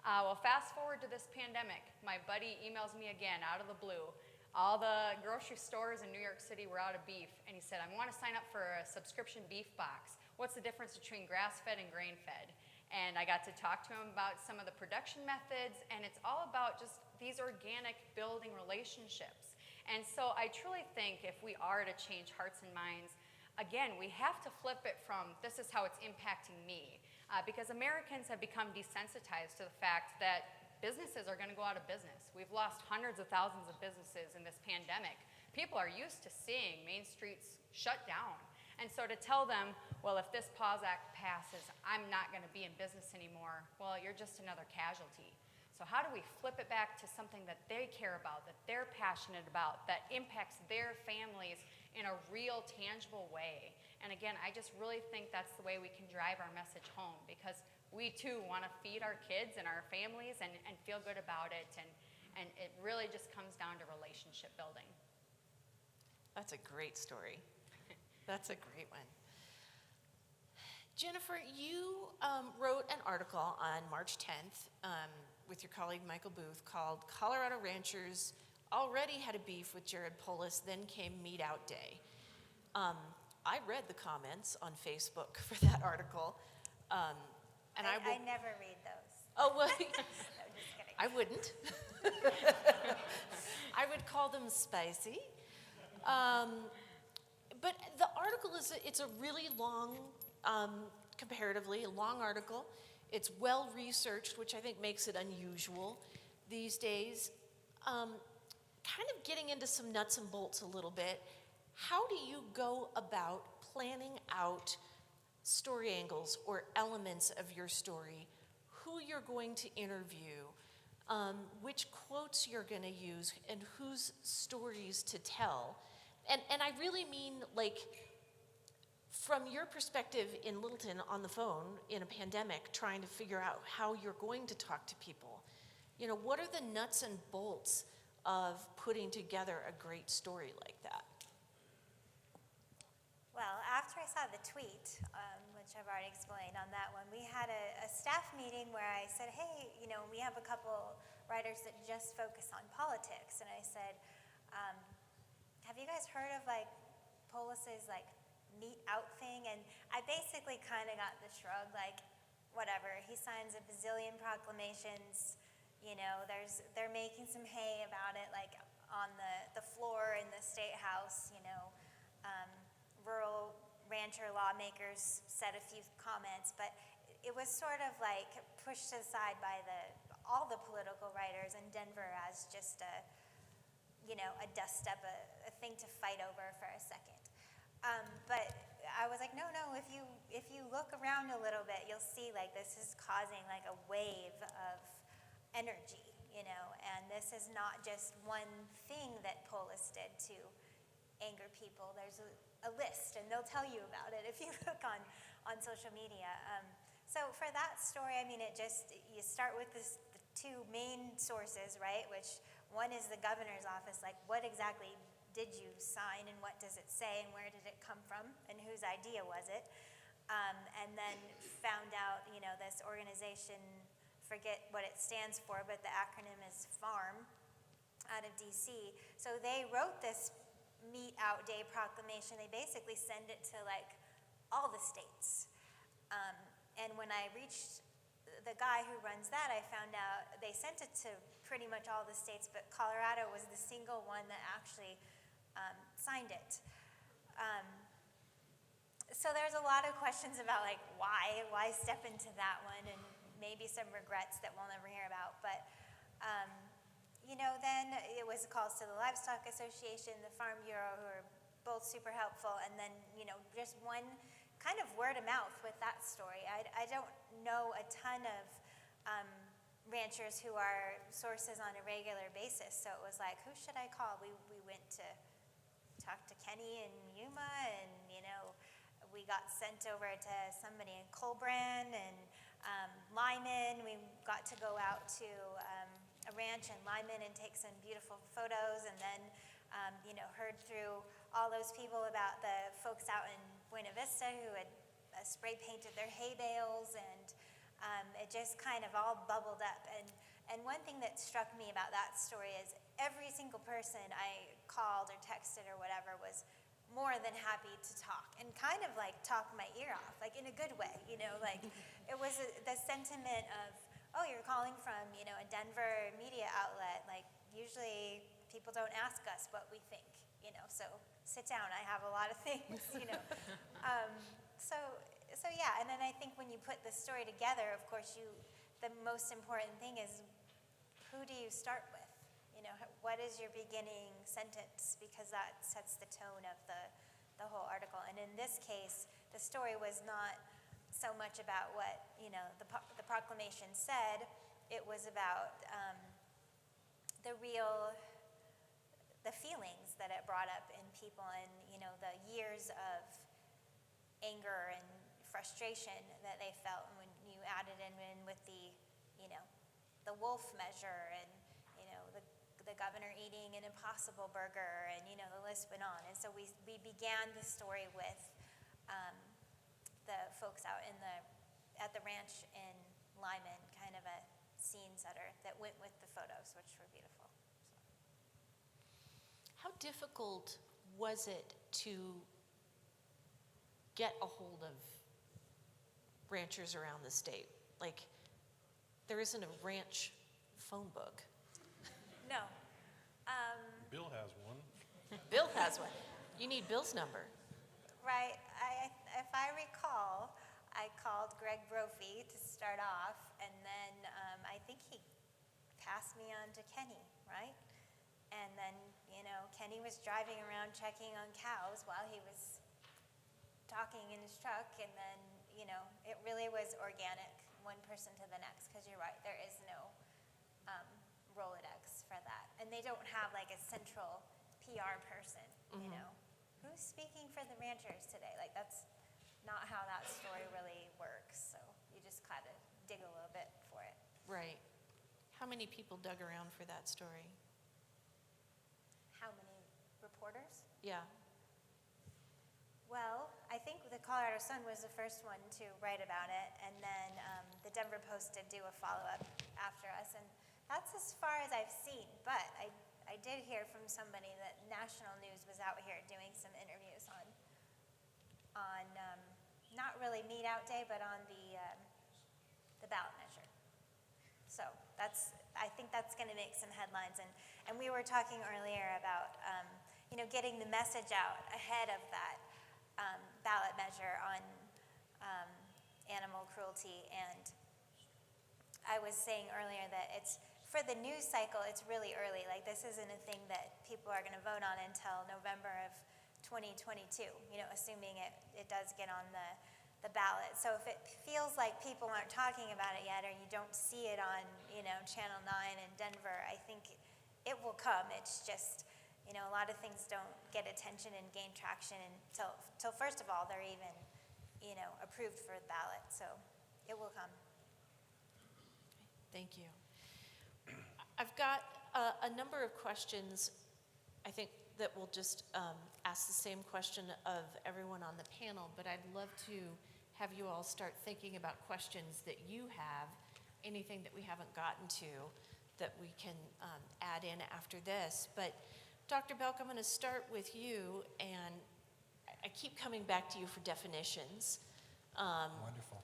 Well, fast forward to this pandemic. My buddy emails me again out of the blue. all the grocery stores in New York City were out of beef. And he said, I want to sign up for a subscription beef box. What's the difference between grass-fed and grain-fed? And I got to talk to him about some of the production methods, and it's all about just these organic building relationships. And so I truly think if we are to change hearts and minds, again, we have to flip it from this is how it's impacting me. Because Americans have become desensitized to the fact that businesses are going to go out of business. We've lost hundreds of thousands of businesses in this pandemic. People are used to seeing main streets shut down. And so to tell them, well, if this PAWS Act passes, I'm not going to be in business anymore, well, you're just another casualty. So how do we flip it back to something that they care about, that they're passionate about, that impacts their families in a real, tangible way? And again, I just really think that's the way we can drive our message home, because we too want to feed our kids and our families and feel good about it. And it really just comes down to relationship building. That's a great story. That's a great one. Jennifer, you wrote an article on March 10th with your colleague Michael Booth called Colorado Ranchers Already Had a Beef with Jared Polis, Then Came Meat Out Day. I read the comments on Facebook for that article. And I never read those. Oh, well, No, just kidding. I wouldn't. I would call them spicy. But the article it's a really long, comparatively, a long article. It's well researched, which I think makes it unusual these days. Kind of getting into some nuts and bolts a little bit. How do you go about planning out story angles or elements of your story, who you're going to interview, which quotes you're going to use, and whose stories to tell? And I really mean, like, from your perspective in Littleton on the phone in a pandemic, trying to figure out how you're going to talk to people. You know, what are the nuts and bolts of putting together a great story like that? Well, after I saw the tweet, which I've already explained on that one, we had a staff meeting where I said, hey, you know, we have a couple writers that just focus on politics. And I said, have you guys heard of, like, Polis's, like, meat out thing? And I basically kind of got the shrug, like, whatever. He signs a bazillion proclamations. You know, they're making some hay about it, like, on the floor in the State House, you know. Rural rancher lawmakers said a few comments, but it was sort of like pushed aside by all the political writers in Denver as just a dust up, a thing to fight over for a second. But I was like, no, if you look around a little bit, you'll see, like, this is causing, like, a wave of energy, you know, and this is not just one thing that Polis did to anger people. There's a list, and they'll tell you about it if you look on social media. So for that story, I mean, you start with the two main sources, right? Which one is the governor's office, like, what exactly did you sign, and what does it say, and where did it come from, and whose idea was it? And then found out, you know, this organization, forget what it stands for, but the acronym is FARM, out of DC. So they wrote this Meat Out Day proclamation. They basically send it to, like, all the states. And when I reached the guy who runs that, I found out they sent it to pretty much all the states, but Colorado was the single one that actually signed it. So there's a lot of questions about, like, why step into that one, and maybe some regrets that we'll never hear about. But you know, then it was calls to the Livestock Association, the Farm Bureau, who are both super helpful, and then, you know, just one kind of word of mouth with that story. I don't know a ton of ranchers who are sources on a regular basis, so it was like, who should I call? We went to talk to Kenny in Yuma, and, you know, we got sent over to somebody in Colbrand and Lyman. We got to go out to a ranch in Lyman and take some beautiful photos, and then you know, heard through all those people about the folks out in Buena Vista who had spray painted their hay bales, and it just kind of all bubbled up. And one thing that struck me about that story is every single person I called or texted or whatever was more than happy to talk and kind of like talk my ear off, like in a good way, you know, like it was the sentiment of, oh, you're calling from, you know, a Denver media outlet, like usually people don't ask us what we think, you know, so sit down, I have a lot of things, you know. So yeah, and then I think when you put the story together, of course, the most important thing is who do you start with? You know, what is your beginning sentence? Because that sets the tone of the whole article. And in this case, the story was not so much about what, you know, the proclamation said. It was about the feelings that it brought up in people and, you know, the years of anger and frustration that they felt. And when you added in with the, you know, the wolf measure and, you know, the governor eating an Impossible Burger, and you know the list went on. And so we began the story with the folks out at the ranch in Lyman, kind of a scene setter that went with the photos, which were beautiful. How difficult was it to get a hold of ranchers around the state? Like, there isn't a ranch phone book. No. Bill has one. Bill has one. You need Bill's number. Right. If I recall, I called Greg Brophy to start off, and then I think he passed me on to Kenny, right? And then, you know, Kenny was driving around checking on cows while he was talking in his truck, and then, you know, it really was organic, one person to the next, because you're right, there is no Rolodex for that. And they don't have like a central PR person, you know. Who's speaking for the ranchers today? Like, that's not how that story really works, so you just kind of dig a little bit for it. Right. How many people dug around for that story? How many reporters? Yeah. Well, I think the Colorado Sun was the first one to write about it, and then the Denver Post did do a follow-up after us, and that's as far as I've seen. But I did hear from somebody that national news was out here doing some interviews on not really meat out day, but on the ballot measure. So I think that's going to make some headlines, and we were talking earlier about you know, getting the message out ahead of that ballot measure on animal cruelty. And I was saying earlier that it's, for the news cycle, it's really early. Like, this isn't a thing that people are going to vote on until November of 2022, you know, assuming it does get on the ballot. So if it feels like people aren't talking about it yet, or you don't see it on, you know, Channel 9 in Denver, I think it will come. It's just, you know, a lot of things don't get attention and gain traction until first of all, they're even, you know, approved for the ballot. So it will come. Thank you. I've got a number of questions, I think, that will just ask the same question of everyone on the panel, but I'd love to have you all start thinking about questions that you have, anything that we haven't gotten to that we can add in after this. But Dr. Belk, I'm going to start with you, and I keep coming back to you for definitions. Wonderful.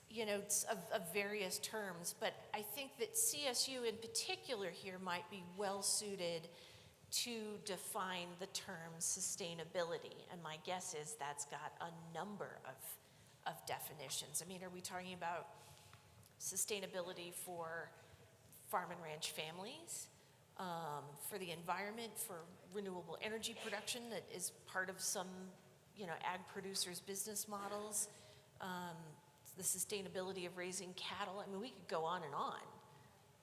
You know, of various terms, but I think that CSU in particular here might be well suited to define the term sustainability, and my guess is that's got a number of definitions. I mean, are we talking about sustainability for farm and ranch families, for the environment, for renewable energy production that is part of some, you know, ag producers' business models, the sustainability of raising cattle? I mean, we could go on and on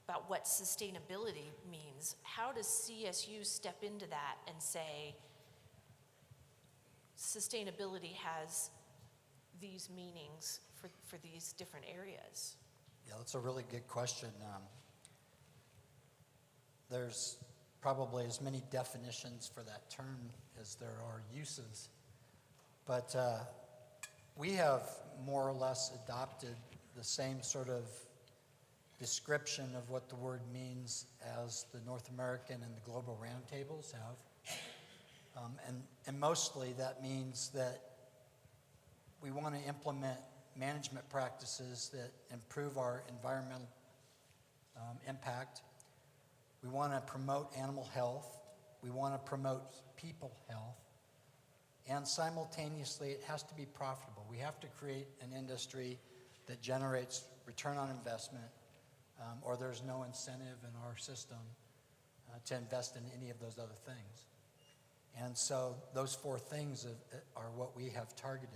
about what sustainability means. How does CSU step into that and say sustainability has these meanings for these different areas? Yeah, that's a really good question. There's probably as many definitions for that term as there are uses. But we have more or less adopted the same sort of description of what the word means as the North American and the global roundtables have. And mostly that means that we want to implement management practices that improve our environmental impact. We want to promote animal health. We want to promote people health. And simultaneously, it has to be profitable. We have to create an industry that generates return on investment, or there's no incentive in our system to invest in any of those other things. And so those four things are what we have targeted.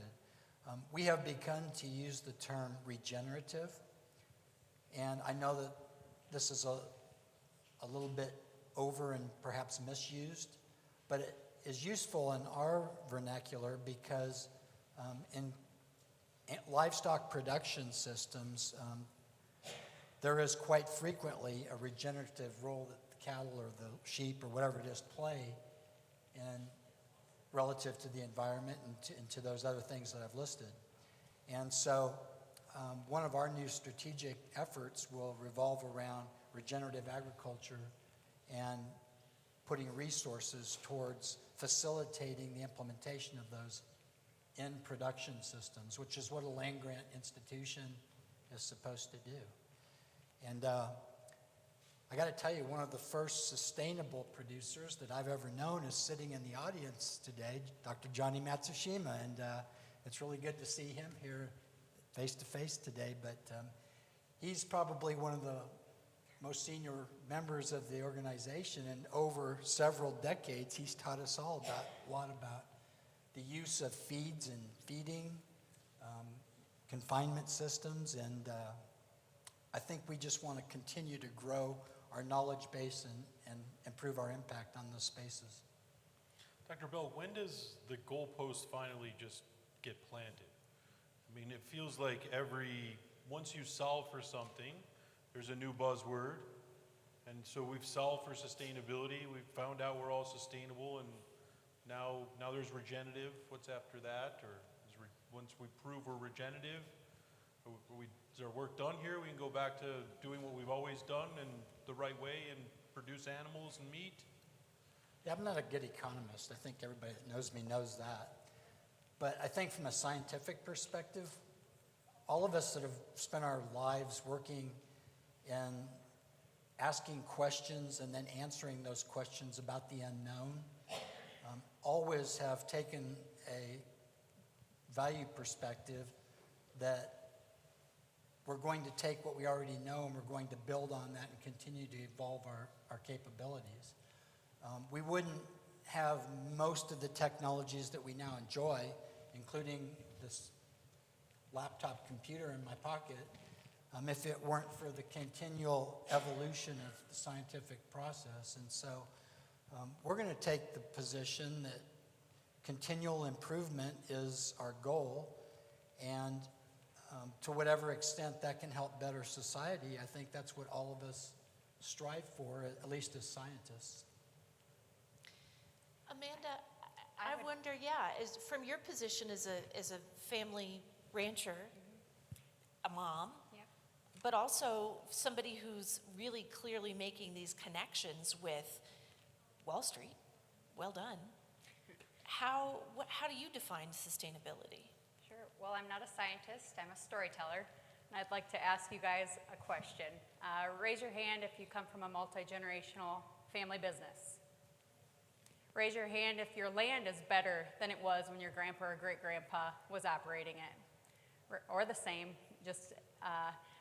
We have begun to use the term regenerative, and I know that this is a little bit over and perhaps misused, but it is useful in our vernacular because in livestock production systems, there is quite frequently a regenerative role that the cattle or the sheep or whatever it is play in relative to the environment and to those other things that I've listed. And so one of our new strategic efforts will revolve around regenerative agriculture and putting resources towards facilitating the implementation of those in production systems, which is what a land-grant institution is supposed to do. And I got to tell you, one of the first sustainable producers that I've ever known is sitting in the audience today, Dr. Johnny Matsushima, and it's really good to see him here face-to-face today, but he's probably one of the most senior members of the organization, and over several decades, he's taught us all a lot about the use of feeds and feeding, confinement systems, and I think we just want to continue to grow our knowledge base and improve our impact on those spaces. Dr. Belk, when does the goalpost finally just get planted? I mean, it feels like once you solve for something, there's a new buzzword. And so we've solved for sustainability. We've found out we're all sustainable, and now there's regenerative. What's after that? Or once we prove we're regenerative, is our work done here? We can go back to doing what we've always done and the right way and produce animals and meat? Yeah, I'm not a good economist. I think everybody that knows me knows that. But I think from a scientific perspective, all of us that have spent our lives working and asking questions and then answering those questions about the unknown always have taken a value perspective that we're going to take what we already know and we're going to build on that and continue to evolve our capabilities. We wouldn't have most of the technologies that we now enjoy, including this laptop computer in my pocket, if it weren't for the continual evolution of the scientific process. And so we're going to take the position that continual improvement is our goal, and to whatever extent that can help better society, I think that's what all of us strive for, at least as scientists. Amanda, I wonder, from your position as a family rancher, a mom, but also somebody who's really clearly making these connections with Wall Street, well done. How do you define sustainability? Sure. Well, I'm not a scientist. I'm a storyteller. And I'd like to ask you guys a question. Raise your hand if you come from a multi-generational family business. Raise your hand if your land is better than it was when your grandpa or great-grandpa was operating it. Or the same. Just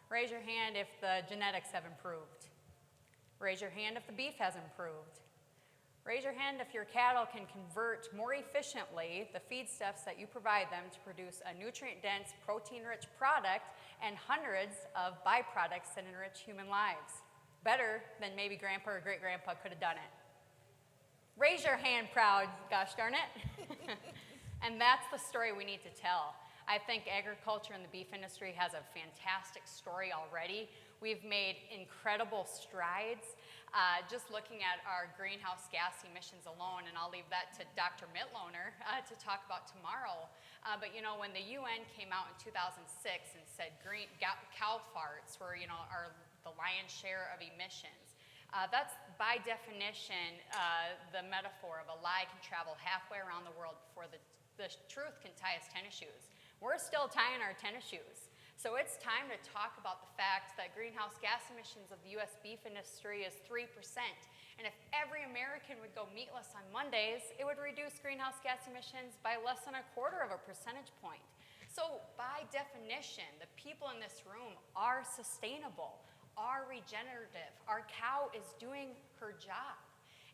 raise your hand if the genetics have improved. Raise your hand if the beef has improved. Raise your hand if your cattle can convert more efficiently the feedstuffs that you provide them to produce a nutrient-dense, protein-rich product and hundreds of byproducts that enrich human lives. Better than maybe grandpa or great-grandpa could have done it. Raise your hand proud, gosh darn it. And that's the story we need to tell. I think agriculture and the beef industry has a fantastic story already. We've made incredible strides. Just looking at our greenhouse gas emissions alone, and I'll leave that to Dr. Mitloner to talk about tomorrow. But you know, when the UN came out in 2006 and said cow farts were, are the lion's share of emissions, that's by definition the metaphor of a lie can travel halfway around the world before the truth can tie its tennis shoes. We're still tying our tennis shoes. So it's time to talk about the fact that greenhouse gas emissions of the U.S. beef industry is 3%. And if every American would go meatless on Mondays, it would reduce greenhouse gas emissions by less than 1/4 of a percentage point. So by definition, the people in this room are sustainable, are regenerative. Our cow is doing her job.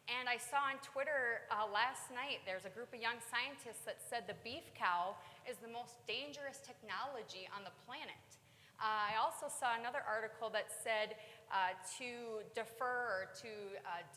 And I saw on Twitter last night, there's a group of young scientists that said the beef cow is the most dangerous technology on the planet. I also saw another article that said to defer or to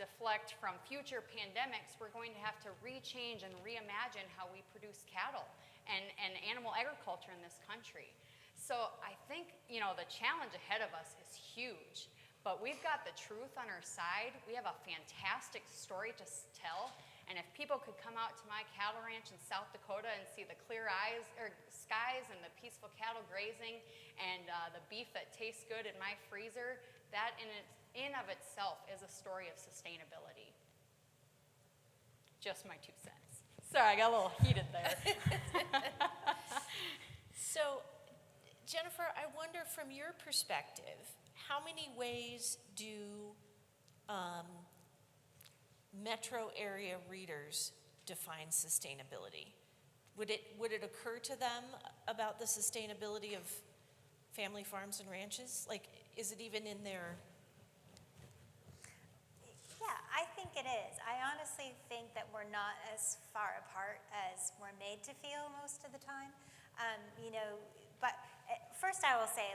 deflect from future pandemics, we're going to have to rechange and reimagine how we produce cattle and animal agriculture in this country. So I think, the challenge ahead of us is huge. But we've got the truth on our side. We have a fantastic story to tell. And if people could come out to my cattle ranch in South Dakota and see the clear skies and the peaceful cattle grazing and the beef that tastes good in my freezer, that in of itself is a story of sustainability. Just my 2 cents. Sorry, I got a little heated there. So, Jennifer, I wonder from your perspective, how many ways do metro area readers define sustainability? Would it occur to them about the sustainability of family farms and ranches? Like, is it even in their... Yeah, I think it is. I honestly think that we're not as far apart as we're made to feel most of the time. But first I will say,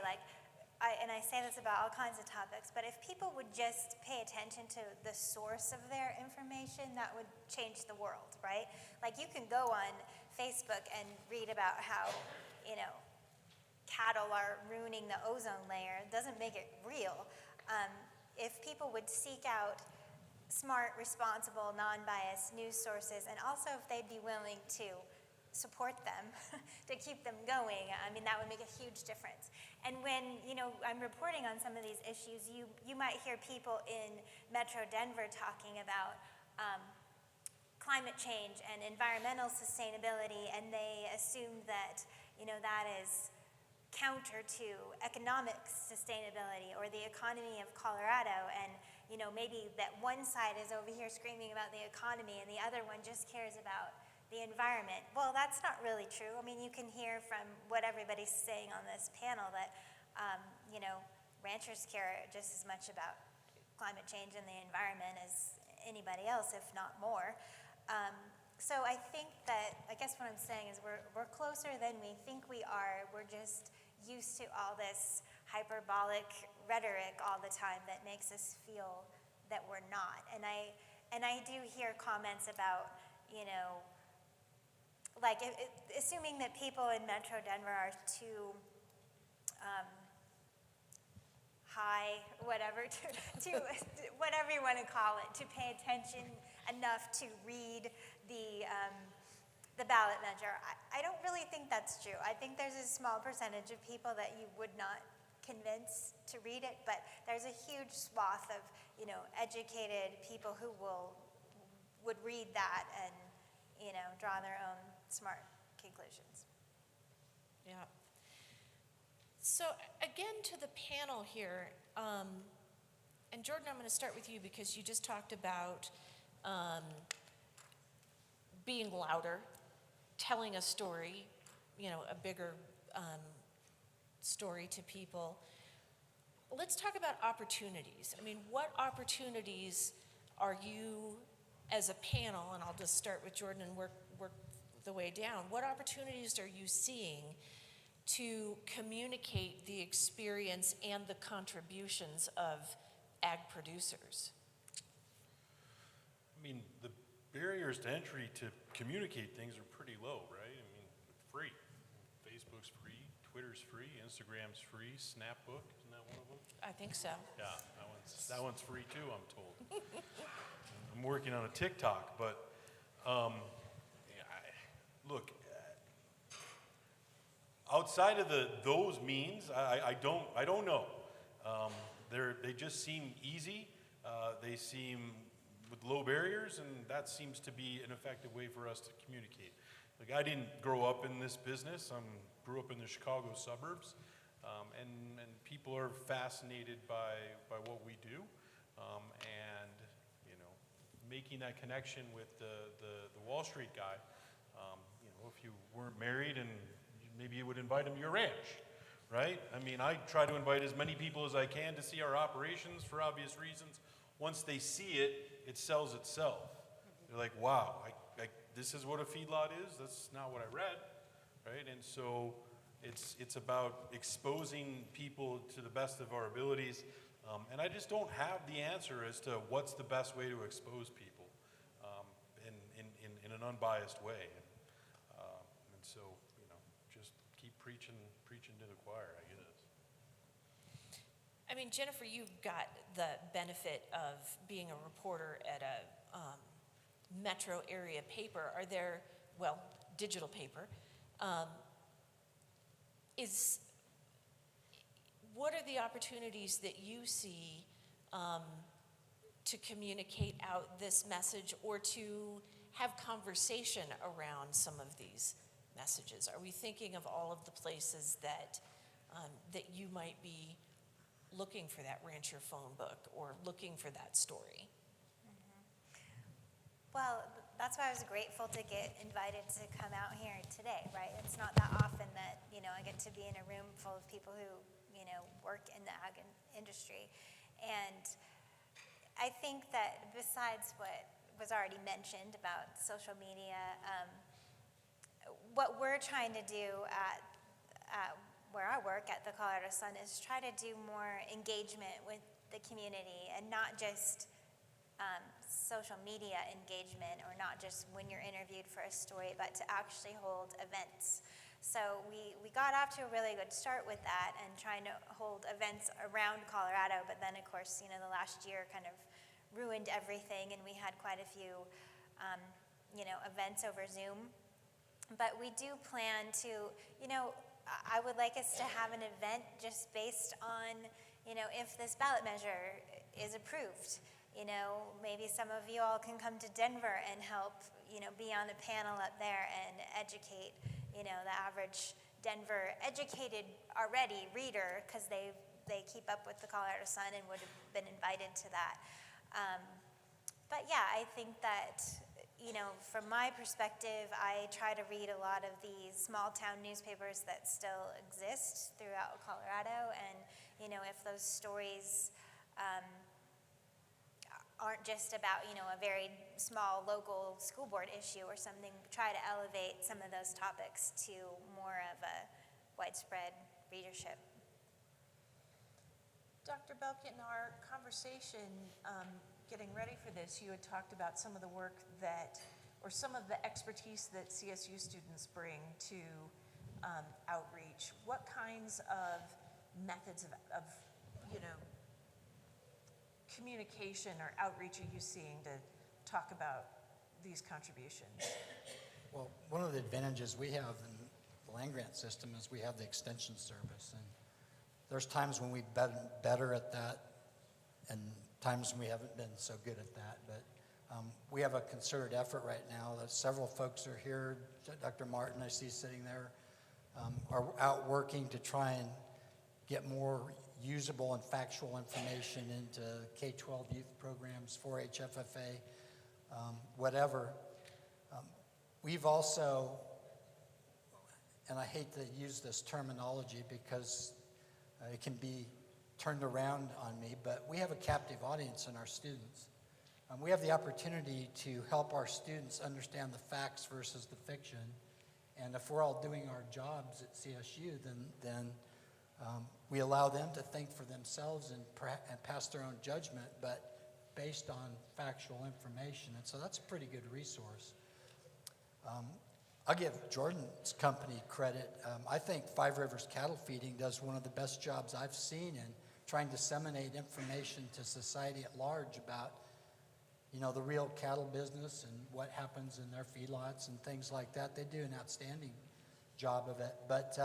and I say this about all kinds of topics, but if people would just pay attention to the source of their information, that would change the world, right? Like, you can go on Facebook and read about how, cattle are ruining the ozone layer. It doesn't make it real. If people would seek out smart, responsible, non-biased news sources, and also if they'd be willing to support them to keep them going, that would make a huge difference. And when, I'm reporting on some of these issues, you might hear people in Metro Denver talking about climate change and environmental sustainability, and they assume that, that is counter to economic sustainability or the economy of Colorado, and, maybe that one side is over here screaming about the economy and the other one just cares about the environment. Well, that's not really true. You can hear from what everybody's saying on this panel that, ranchers care just as much about climate change and the environment as anybody else, if not more. So I think that, I guess what I'm saying is we're closer than we think we are. We're just used to all this hyperbolic rhetoric all the time that makes us feel that we're not. And I do hear comments about, assuming that people in Metro Denver are too high, whatever, to whatever you want to call it, to pay attention enough to read the ballot measure. I don't really think that's true. I think there's a small percentage of people that you would not convince to read it, but there's a huge swath of, educated people who would read that and, draw their own smart conclusions. Yeah. So again, to the panel here, and Jordan, I'm going to start with you because you just talked about being louder, telling a story, a bigger story to people. Let's talk about opportunities. What opportunities are you as a panel, and I'll just start with Jordan and work the way down. What opportunities are you seeing to communicate the experience and the contributions of ag producers? The barriers to entry to communicate things are pretty low, right? Free. Facebook Twitter's free, Instagram's free, Snapbook, isn't that one of them? I think so. Yeah, that one's free too, I'm told. I'm working on a TikTok, but yeah, look, outside of those means, I don't know. They just seem easy. They seem with low barriers, and that seems to be an effective way for us to communicate. Like, I didn't grow up in this business. Grew up in the Chicago suburbs, and people are fascinated by what we do, and you know, making that connection with the Wall Street guy. You know, if you weren't married, and maybe you would invite him to your ranch, right? I mean, I try to invite as many people as I can to see our operations for obvious reasons. Once they see it, it sells itself. They're like, wow, this is what a feedlot is? That's not what I read, right? And so it's about exposing people to the best of our abilities. And I just don't have the answer as to what's the best way to expose people in an unbiased way. And so, you know, just keep preaching to the choir, I guess. I mean, Jennifer, you've got the benefit of being a reporter at a metro area paper. Are there, well, digital paper, what are the opportunities that you see to communicate out this message or to have conversation around some of these messages? Are we thinking of all of the places that that you might be looking for that rancher phone book or looking for that story? Well, that's why I was grateful to get invited to come out here today, right? It's not that often that, you know, I get to be in a room full of people who, you know, work in the ag industry. And I think that besides what was already mentioned about social media, what we're trying to do at where I work at the Colorado Sun is try to do more engagement with the community, and not just social media engagement, or not just when you're interviewed for a story, but to actually hold events. So we got off to a really good start with that and trying to hold events around Colorado, but then of course, you know, the last year kind of ruined everything, and we had quite a few you know, events over Zoom. But we do plan to, you know, I would like us to have an event just based on, you know, if this ballot measure is approved. You know, maybe some of you all can come to Denver and help, you know, be on a panel up there and educate, you know, the average Denver educated already reader, because they keep up with the Colorado Sun and would have been invited to that. But yeah, I think that, you know, from my perspective, I try to read a lot of these small town newspapers that still exist throughout Colorado, and, you know, if those stories aren't just about, you know, a very small local school board issue or something, try to elevate some of those topics to more of a widespread readership. Dr. Belk, in our conversation getting ready for this, you had talked about some of the work that, or some of the expertise that CSU students bring to outreach. What kinds of methods of you know, communication or outreach are you seeing to talk about these contributions? Well, one of the advantages we have in the land grant system is we have the extension service, and there's times when we've been better at that and times when we haven't been so good at that, but we have a concerted effort right now that several folks are here. Dr. Martin, I see sitting there, are out working to try and get more usable and factual information into K-12 youth programs, 4-H FFA, whatever. We've also, and I hate to use this terminology because it can be turned around on me, but we have a captive audience in our students. We have the opportunity to help our students understand the facts versus the fiction, and if we're all doing our jobs at CSU, then we allow them to think for themselves and pass their own judgment, but based on factual information. And so that's a pretty good resource. I'll give Jordan's company credit. I think Five Rivers Cattle Feeding does one of the best jobs I've seen in trying to disseminate information to society at large about, you know, the real cattle business and what happens in their feedlots and things like that. They do an outstanding job of it. But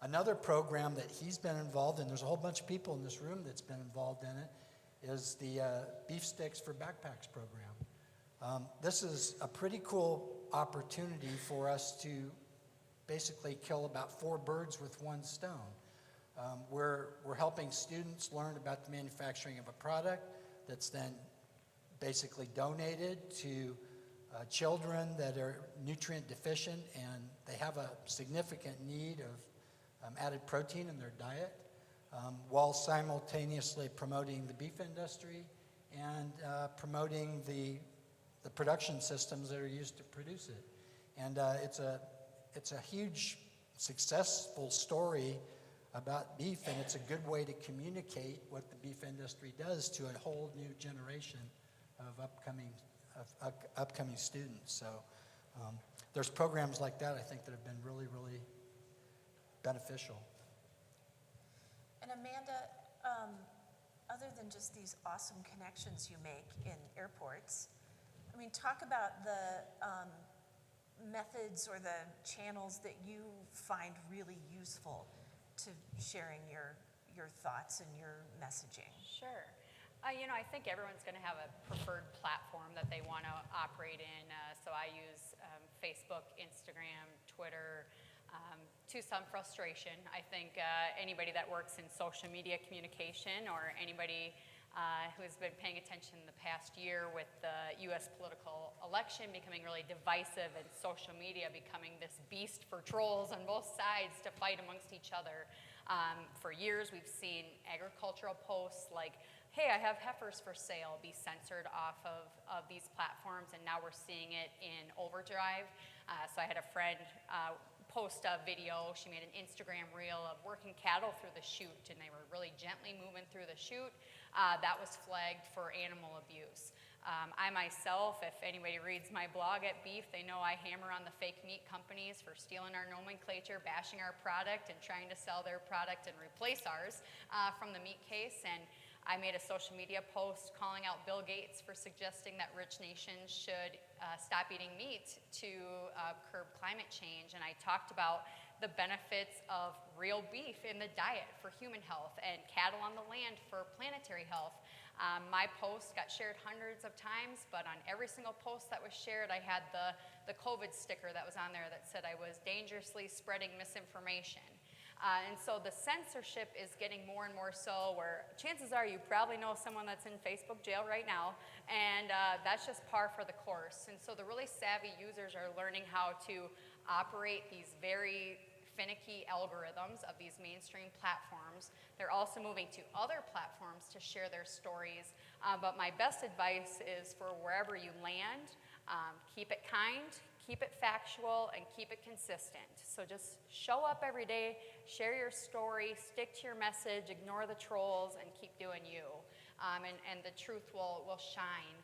another program that he's been involved in, there's a whole bunch of people in this room that's been involved in it, is the Beef Sticks for Backpacks program. This is a pretty cool opportunity for us to basically kill about 4 birds with one stone. We're helping students learn about the manufacturing of a product that's then basically donated to children that are nutrient deficient and they have a significant need of added protein in their diet, while simultaneously promoting the beef industry and promoting the production systems that are used to produce it. And it's a huge successful story about beef, and it's a good way to communicate what the beef industry does to a whole new generation of upcoming students. So there's programs like that, I think, that have been really, really beneficial. And Amanda, other than just these awesome connections you make in airports, I mean, talk about the methods or the channels that you find really useful to sharing your thoughts and your messaging. Sure. You know, I think everyone's going to have a preferred platform that they want to operate in. So I use Facebook, Instagram, Twitter, to some frustration. I think anybody that works in social media communication or anybody who has been paying attention the past year with the U.S. political election becoming really divisive and social media becoming this beast for trolls on both sides to fight amongst each other. For years, we've seen agricultural posts like, hey, I have heifers for sale, be censored off of these platforms, and now we're seeing it in overdrive. So I had a friend post a video. She made an Instagram reel of working cattle through the chute, and they were really gently moving through the chute. That was flagged for animal abuse. I myself, if anybody reads my blog at Beef, they know I hammer on the fake meat companies for stealing our nomenclature, bashing our product, and trying to sell their product and replace ours from the meat case. And I made a social media post calling out Bill Gates for suggesting that rich nations should stop eating meat to curb climate change. And I talked about the benefits of real beef in the diet for human health and cattle on the land for planetary health. My post got shared hundreds of times, but on every single post that was shared, I had the COVID sticker that was on there that said I was dangerously spreading misinformation. And so the censorship is getting more and more so where chances are you probably know someone that's in Facebook jail right now, and that's just par for the course. And so the really savvy users are learning how to operate these very finicky algorithms of these mainstream platforms. They're also moving to other platforms to share their stories. But my best advice is for wherever you land, keep it kind, keep it factual, and keep it consistent. So just show up every day, share your story, stick to your message, ignore the trolls, and keep doing you. And the truth will shine.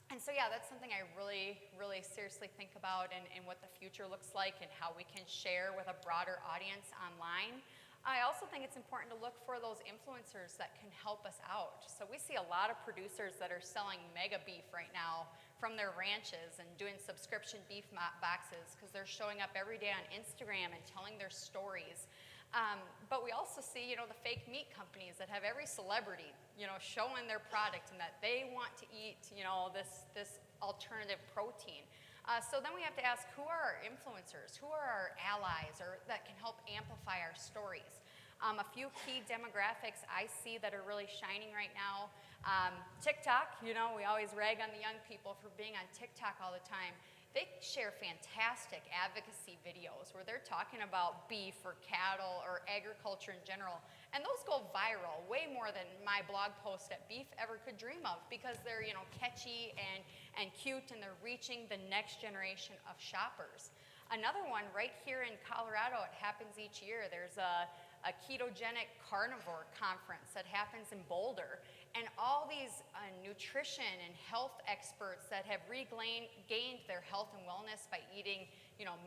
And so, yeah, that's something I really, really seriously think about and what the future looks like and how we can share with a broader audience online. I also think it's important to look for those influencers that can help us out. So we see a lot of producers that are selling mega beef right now from their ranches and doing subscription beef boxes because they're showing up every day on Instagram and telling their stories. But we also see, the fake meat companies that have every celebrity, showing their product and that they want to eat, this alternative protein. So then we have to ask, who are our influencers? Who are our allies or that can help amplify our stories? A few key demographics I see that are really shining right now. TikTok, we always rag on the young people for being on TikTok all the time. They share fantastic advocacy videos where they're talking about beef or cattle or agriculture in general. And those go viral way more than my blog post at Beef ever could dream of because they're, catchy and cute and they're reaching the next generation of shoppers. Another one right here in Colorado, it happens each year. There's a a ketogenic carnivore conference that happens in Boulder, and all these nutrition and health experts that have gained their health and wellness by eating,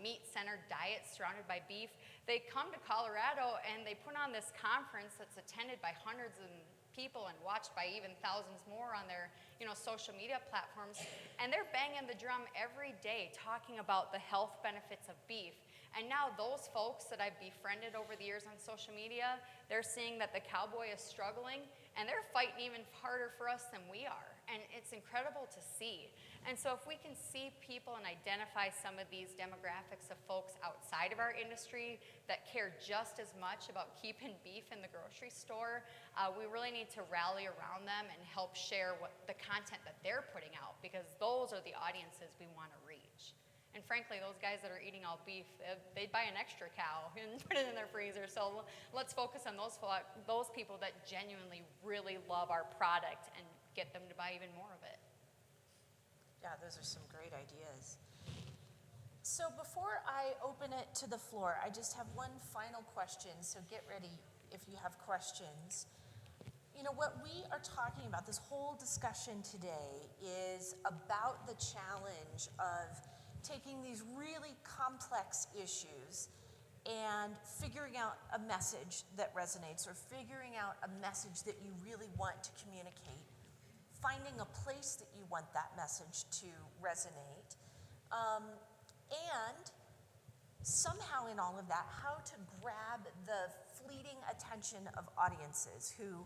meat-centered diets surrounded by beef. They come to Colorado and they put on this conference that's attended by hundreds of people and watched by even thousands more on their, social media platforms. And they're banging the drum every day talking about the health benefits of beef. And now those folks that I've befriended over the years on social media, they're seeing that the cowboy is struggling and they're fighting even harder for us than we are. And it's incredible to see. And so if we can see people and identify some of these demographics of folks outside of our industry that care just as much about keeping beef in the grocery store, we really need to rally around them and help share the content that they're putting out, because those are the audiences we want to reach. And frankly, those guys that are eating all beef, they'd buy an extra cow and put it in their freezer. So let's focus on those people that genuinely really love our product and get them to buy even more of it. Yeah, those are some great ideas. So before I open it to the floor, I just have one final question, so get ready if you have questions. What we are talking about, this whole discussion today, is about the challenge of taking these really complex issues and figuring out a message that resonates, or figuring out a message that you really want to communicate, finding a place that you want that message to resonate, and somehow in all of that, how to grab the fleeting attention of audiences who,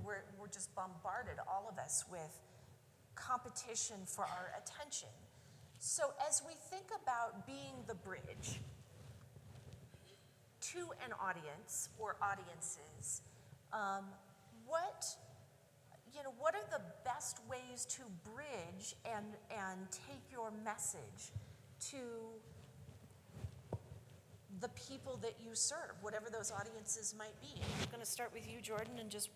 we're just bombarded, all of us, with competition for our attention. So as we think about being the bridge to an audience or audiences, what are the best ways to bridge and take your message to the people that you serve, whatever those audiences might be? I'm going to start with you, Jordan, and just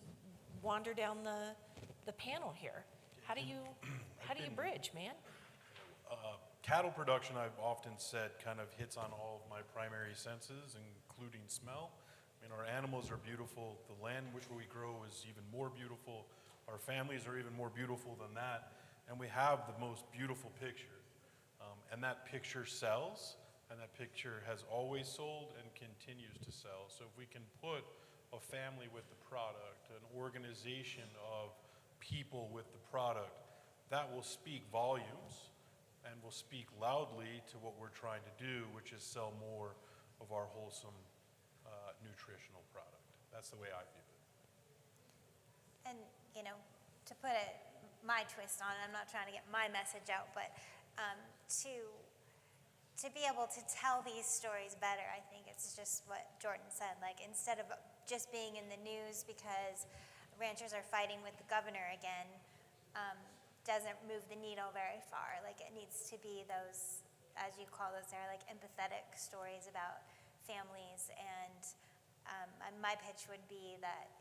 wander down the panel here. How do you bridge, man? Cattle production, I've often said, kind of hits on all of my primary senses, including smell. Our animals are beautiful. The land which we grow is even more beautiful. Our families are even more beautiful than that. And we have the most beautiful picture. And that picture sells, and that picture has always sold and continues to sell. So if we can put a family with the product, an organization of people with the product, that will speak volumes and will speak loudly to what we're trying to do, which is sell more of our wholesome nutritional product. That's the way I view it. And, to put my twist on it, I'm not trying to get my message out, but to be able to tell these stories better, I think it's just what Jordan said. Like, instead of just being in the news because ranchers are fighting with the governor again, doesn't move the needle very far. Like, it needs to be those, as you call those, they're like empathetic stories about families. And my pitch would be that,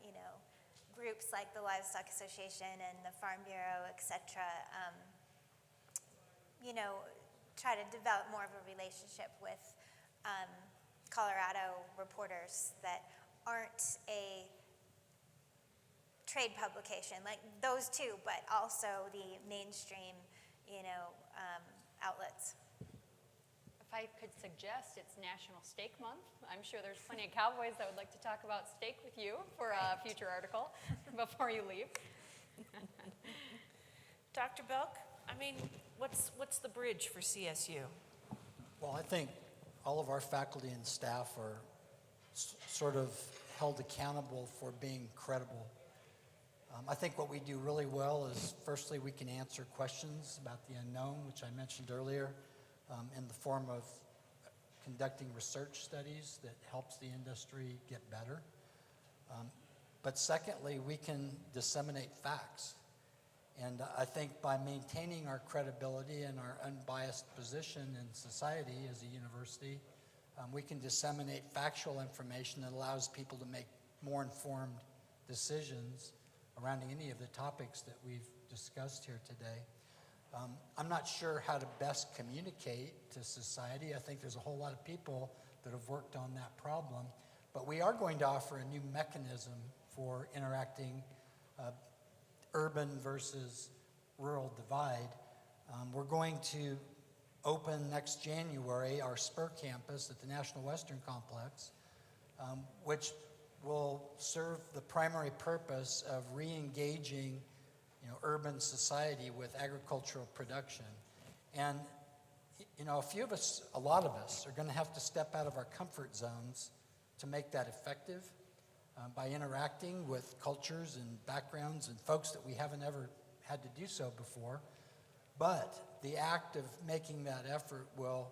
groups like the Livestock Association and the Farm Bureau, et cetera, try to develop more of a relationship with Colorado reporters that aren't a trade publication, like those two, but also the mainstream, outlets. If I could suggest, it's National Steak Month. I'm sure there's plenty of cowboys that would like to talk about steak with you for a future article before you leave. Dr. Belk, what's the bridge for CSU? Well, I think all of our faculty and staff are sort of held accountable for being credible. I think what we do really well is, firstly, we can answer questions about the unknown, which I mentioned earlier, in the form of conducting research studies that helps the industry get better. But secondly, we can disseminate facts. And I think by maintaining our credibility and our unbiased position in society as a university, we can disseminate factual information that allows people to make more informed decisions around any of the topics that we've discussed here today. I'm not sure how to best communicate to society. I think there's a whole lot of people that have worked on that problem. But we are going to offer a new mechanism for interacting urban versus rural divide. We're going to open next January our Spur campus at the National Western Complex, which will serve the primary purpose of re-engaging urban society with agricultural production. And a lot of us are going to have to step out of our comfort zones to make that effective by interacting with cultures and backgrounds and folks that we haven't ever had to do so before. But the act of making that effort will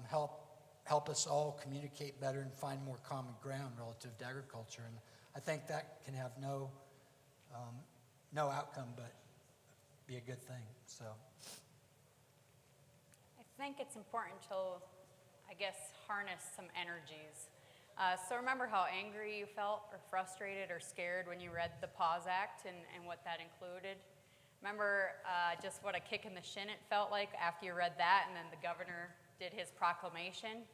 help us all communicate better and find more common ground relative to agriculture. And I think that can have no outcome but be a good thing. So I think it's important to, harness some energies. So remember how angry you felt or frustrated or scared when you read the Pause Act and what that included? Remember just what a kick in the shin it felt like after you read that and then the governor did his proclamation?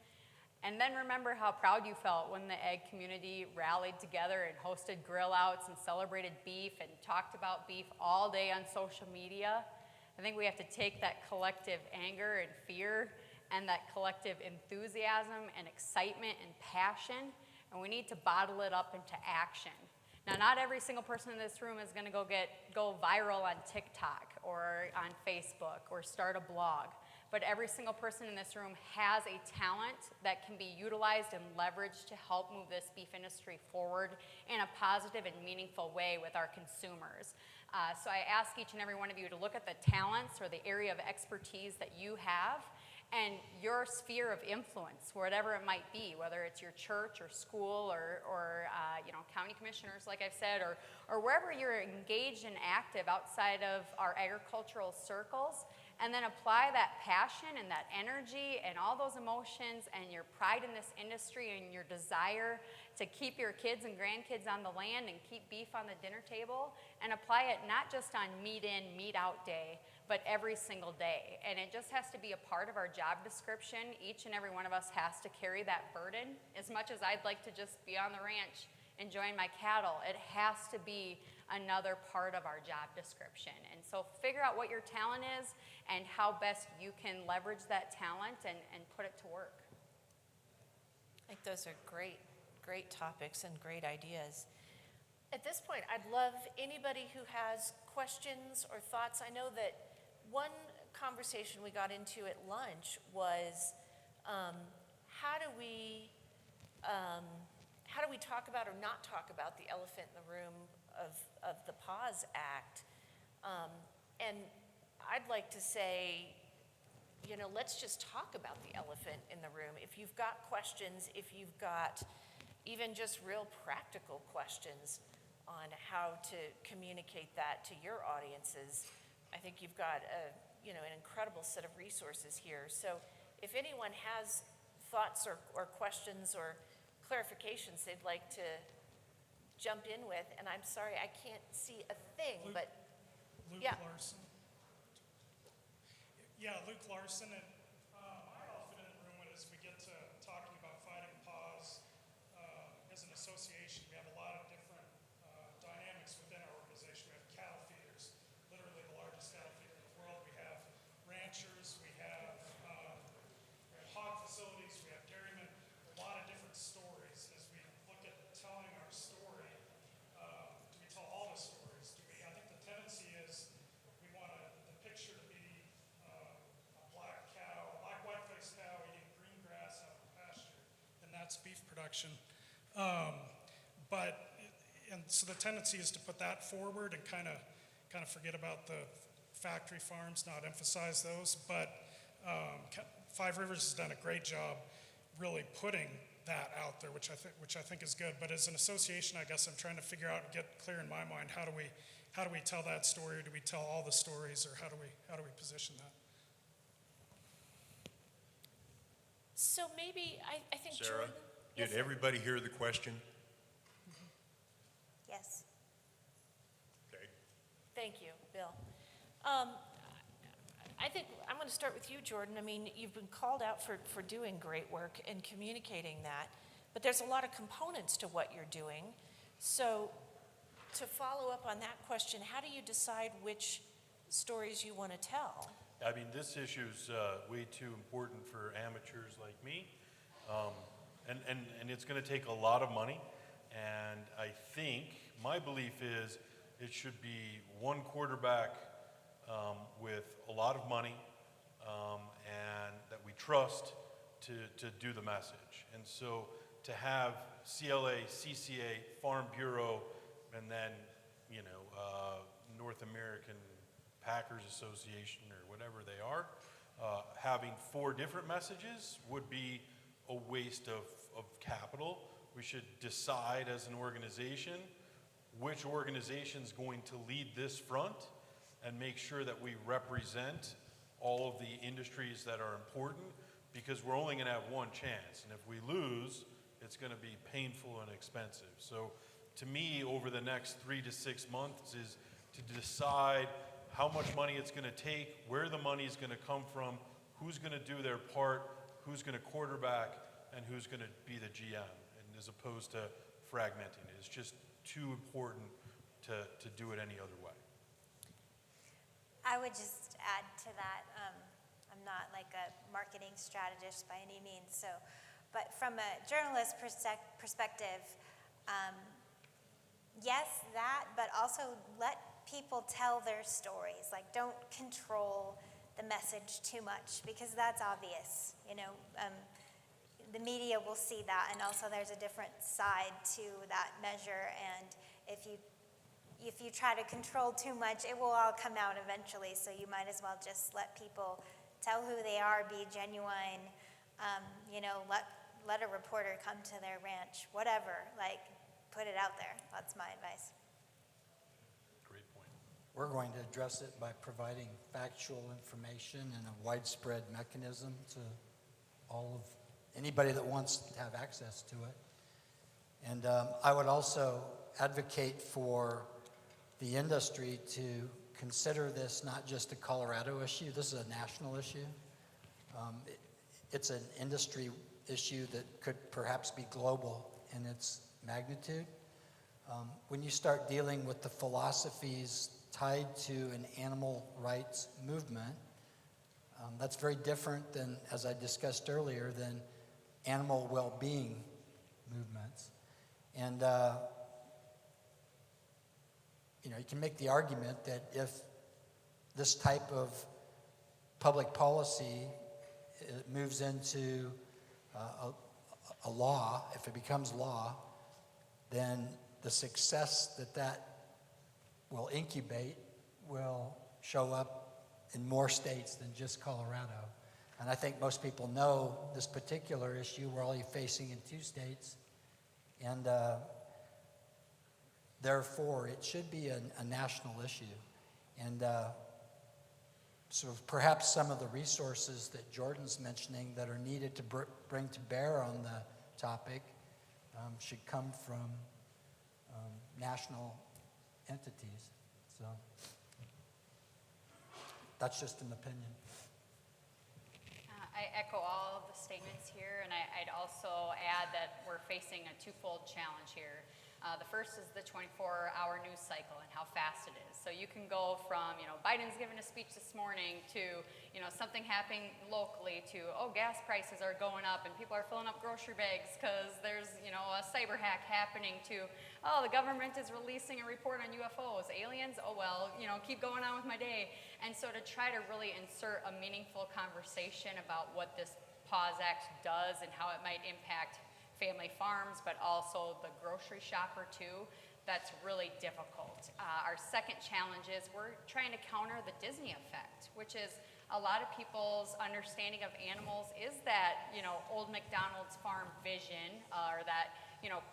And then remember how proud you felt when the ag community rallied together and hosted grill outs and celebrated beef and talked about beef all day on social media? I think we have to take that collective anger and fear and that collective enthusiasm and excitement and passion, and we need to bottle it up into action. Now, not every single person in this room is going to go viral on TikTok or on Facebook or start a blog, but every single person in this room has a talent that can be utilized and leveraged to help move this beef industry forward in a positive and meaningful way with our consumers. So I ask each and every one of you to look at the talents or the area of expertise that you have and your sphere of influence, whatever it might be, whether it's your church or school or county commissioners, like I've said, or wherever you're engaged and active outside of our agricultural circles, and then apply that passion and that energy and all those emotions and your pride in this industry and your desire to keep your kids and grandkids on the land and keep beef on the dinner table, and apply it not just on meat in, meat out day, but every single day. And it just has to be a part of our job description. Each and every one of us has to carry that burden. As much as I'd like to just be on the ranch enjoying my cattle, it has to be another part of our job description. And so figure out what your talent is and how best you can leverage that talent and put it to work. I think those are great topics and great ideas. At this point, I'd love anybody who has questions or thoughts. I know that one conversation we got into at lunch was how do we talk about or not talk about the elephant in the room of the Pause Act? And I'd like to say, let's just talk about the elephant in the room. If you've got questions, if you've got even just real practical questions on how to communicate that to your audiences, I think you've got an incredible set of resources here. So if anyone has thoughts or questions or clarifications they'd like to jump in with, and I'm sorry, I can't see a thing, but Luke yeah. Larson. Yeah, Luke Larson, and I often in the room as we get to talking about fighting pause as an association, we have a lot of different dynamics within our organization. We have cattle feeders, literally the largest cattle feeder in the world. We have ranchers, we have hog facilities, we have dairymen, a lot of different stories. As we look at telling our story, do we tell all the stories? I think the tendency is we want the picture to be a black white-faced cow eating green grass out of pasture, and that's beef production. And so the tendency is to put that forward and kind of forget about the factory farms, not emphasize those. But Five Rivers has done a great job really putting that out there, which I think is good. But as an association, I guess I'm trying to figure out and get clear in my mind, how do we tell that story, or do we tell all the stories, or how do we position that? So maybe I think Sarah, Jordan. did Yes, everybody hear the question? Yes. Okay. Thank you, Bill. I think I'm going to start with you, Jordan. I mean, you've been called out for doing great work and communicating that. but there's a lot of components to what you're doing. So to follow up on that question, how do you decide which stories you want to tell? I mean, this issue's way too important for amateurs like me. And it's going to take a lot of money. And I think, my belief is, it should be one quarterback with a lot of money and that we trust to do the message. And so to have CLA, CCA, Farm Bureau, and then, North American Packers Association or whatever they are, having 4 different messages would be a waste of capital. We should decide as an organization which organization's going to lead this front and make sure that we represent all of the industries that are important, because we're only going to have one chance. And if we lose, it's going to be painful and expensive. So to me, over the next 3 to 6 months is to decide how much money it's going to take, where the money is going to come from, who's going to do their part, who's going to quarterback, and who's going to be the GM, and as opposed to fragmenting it. It's just too important to do it any other way. I would just add to that, I'm not like a marketing strategist by any means, but from a journalist perspective, yes, that, but also let people tell their stories. Like, don't control the message too much, because that's obvious. The media will see that, and also there's a different side to that measure, and if you try to control too much, it will all come out eventually, so you might as well just let people tell who they are, be genuine, let a reporter come to their ranch, whatever, put it out there. That's my advice. Great point. We're going to address it by providing factual information and a widespread mechanism to all of anybody that wants to have access to it. And I would also advocate for the industry to consider this not just a Colorado issue. This is a national issue. It's an industry issue that could perhaps be global in its magnitude. When you start dealing with the philosophies tied to an animal rights movement, that's very different than, as I discussed earlier, than animal well-being movements. And you can make the argument that if this type of public policy moves into a law, if it becomes law, then the success that will incubate will show up in more states than just Colorado. And I think most people know this particular issue we're only facing in 2 states, and therefore it should be a national issue. And so perhaps some of the resources that Jordan's mentioning that are needed to bring to bear on the topic should come from national entities. So that's just an opinion. I echo all of the statements here, and I'd also add that we're facing a twofold challenge here. The first is the 24-hour news cycle and how fast it is. So you can go from, Biden's giving a speech this morning to, something happening locally to, gas prices are going up and people are filling up grocery bags because there's, a cyber hack happening to, the government is releasing a report on UFOs, aliens, keep going on with my day. And so to try to really insert a meaningful conversation about what this Pause Act does and how it might impact family farms, but also the grocery shopper too, that's really difficult. Our second challenge is we're trying to counter the Disney effect, which is a lot of people's understanding of animals is that, old McDonald's farm vision, or that,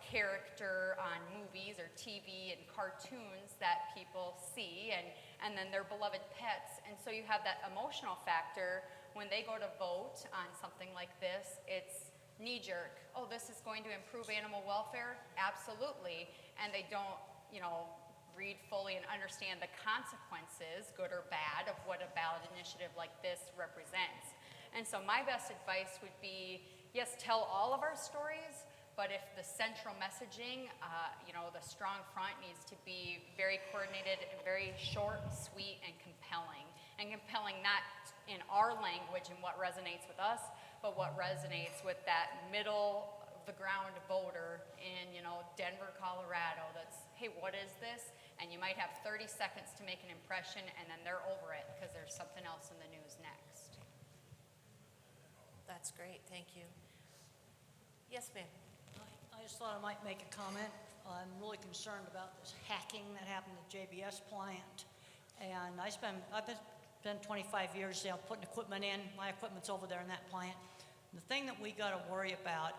character on movies or TV and cartoons that people see, and then their beloved pets. And so you have that emotional factor when they go to vote on something like this. It's knee-jerk, this is going to improve animal welfare? Absolutely. And they don't, read fully and understand the consequences, good or bad, of what a ballot initiative like this represents. And so my best advice would be, yes, tell all of our stories, but if the central messaging, the strong front needs to be very coordinated, very short, sweet, and compelling. And compelling not in our language and what resonates with us, but what resonates with that middle of the ground voter in, Denver, Colorado, that's, hey, what is this? And you might have 30 seconds to make an impression, and then they're over it because there's something else in the news next. That's great, thank you. Yes, ma'am. I just thought I might make a comment. I'm really concerned about this hacking that happened at JBS plant. And I've been 25 years now putting equipment in. My equipment's over there in that plant. The thing that we got to worry about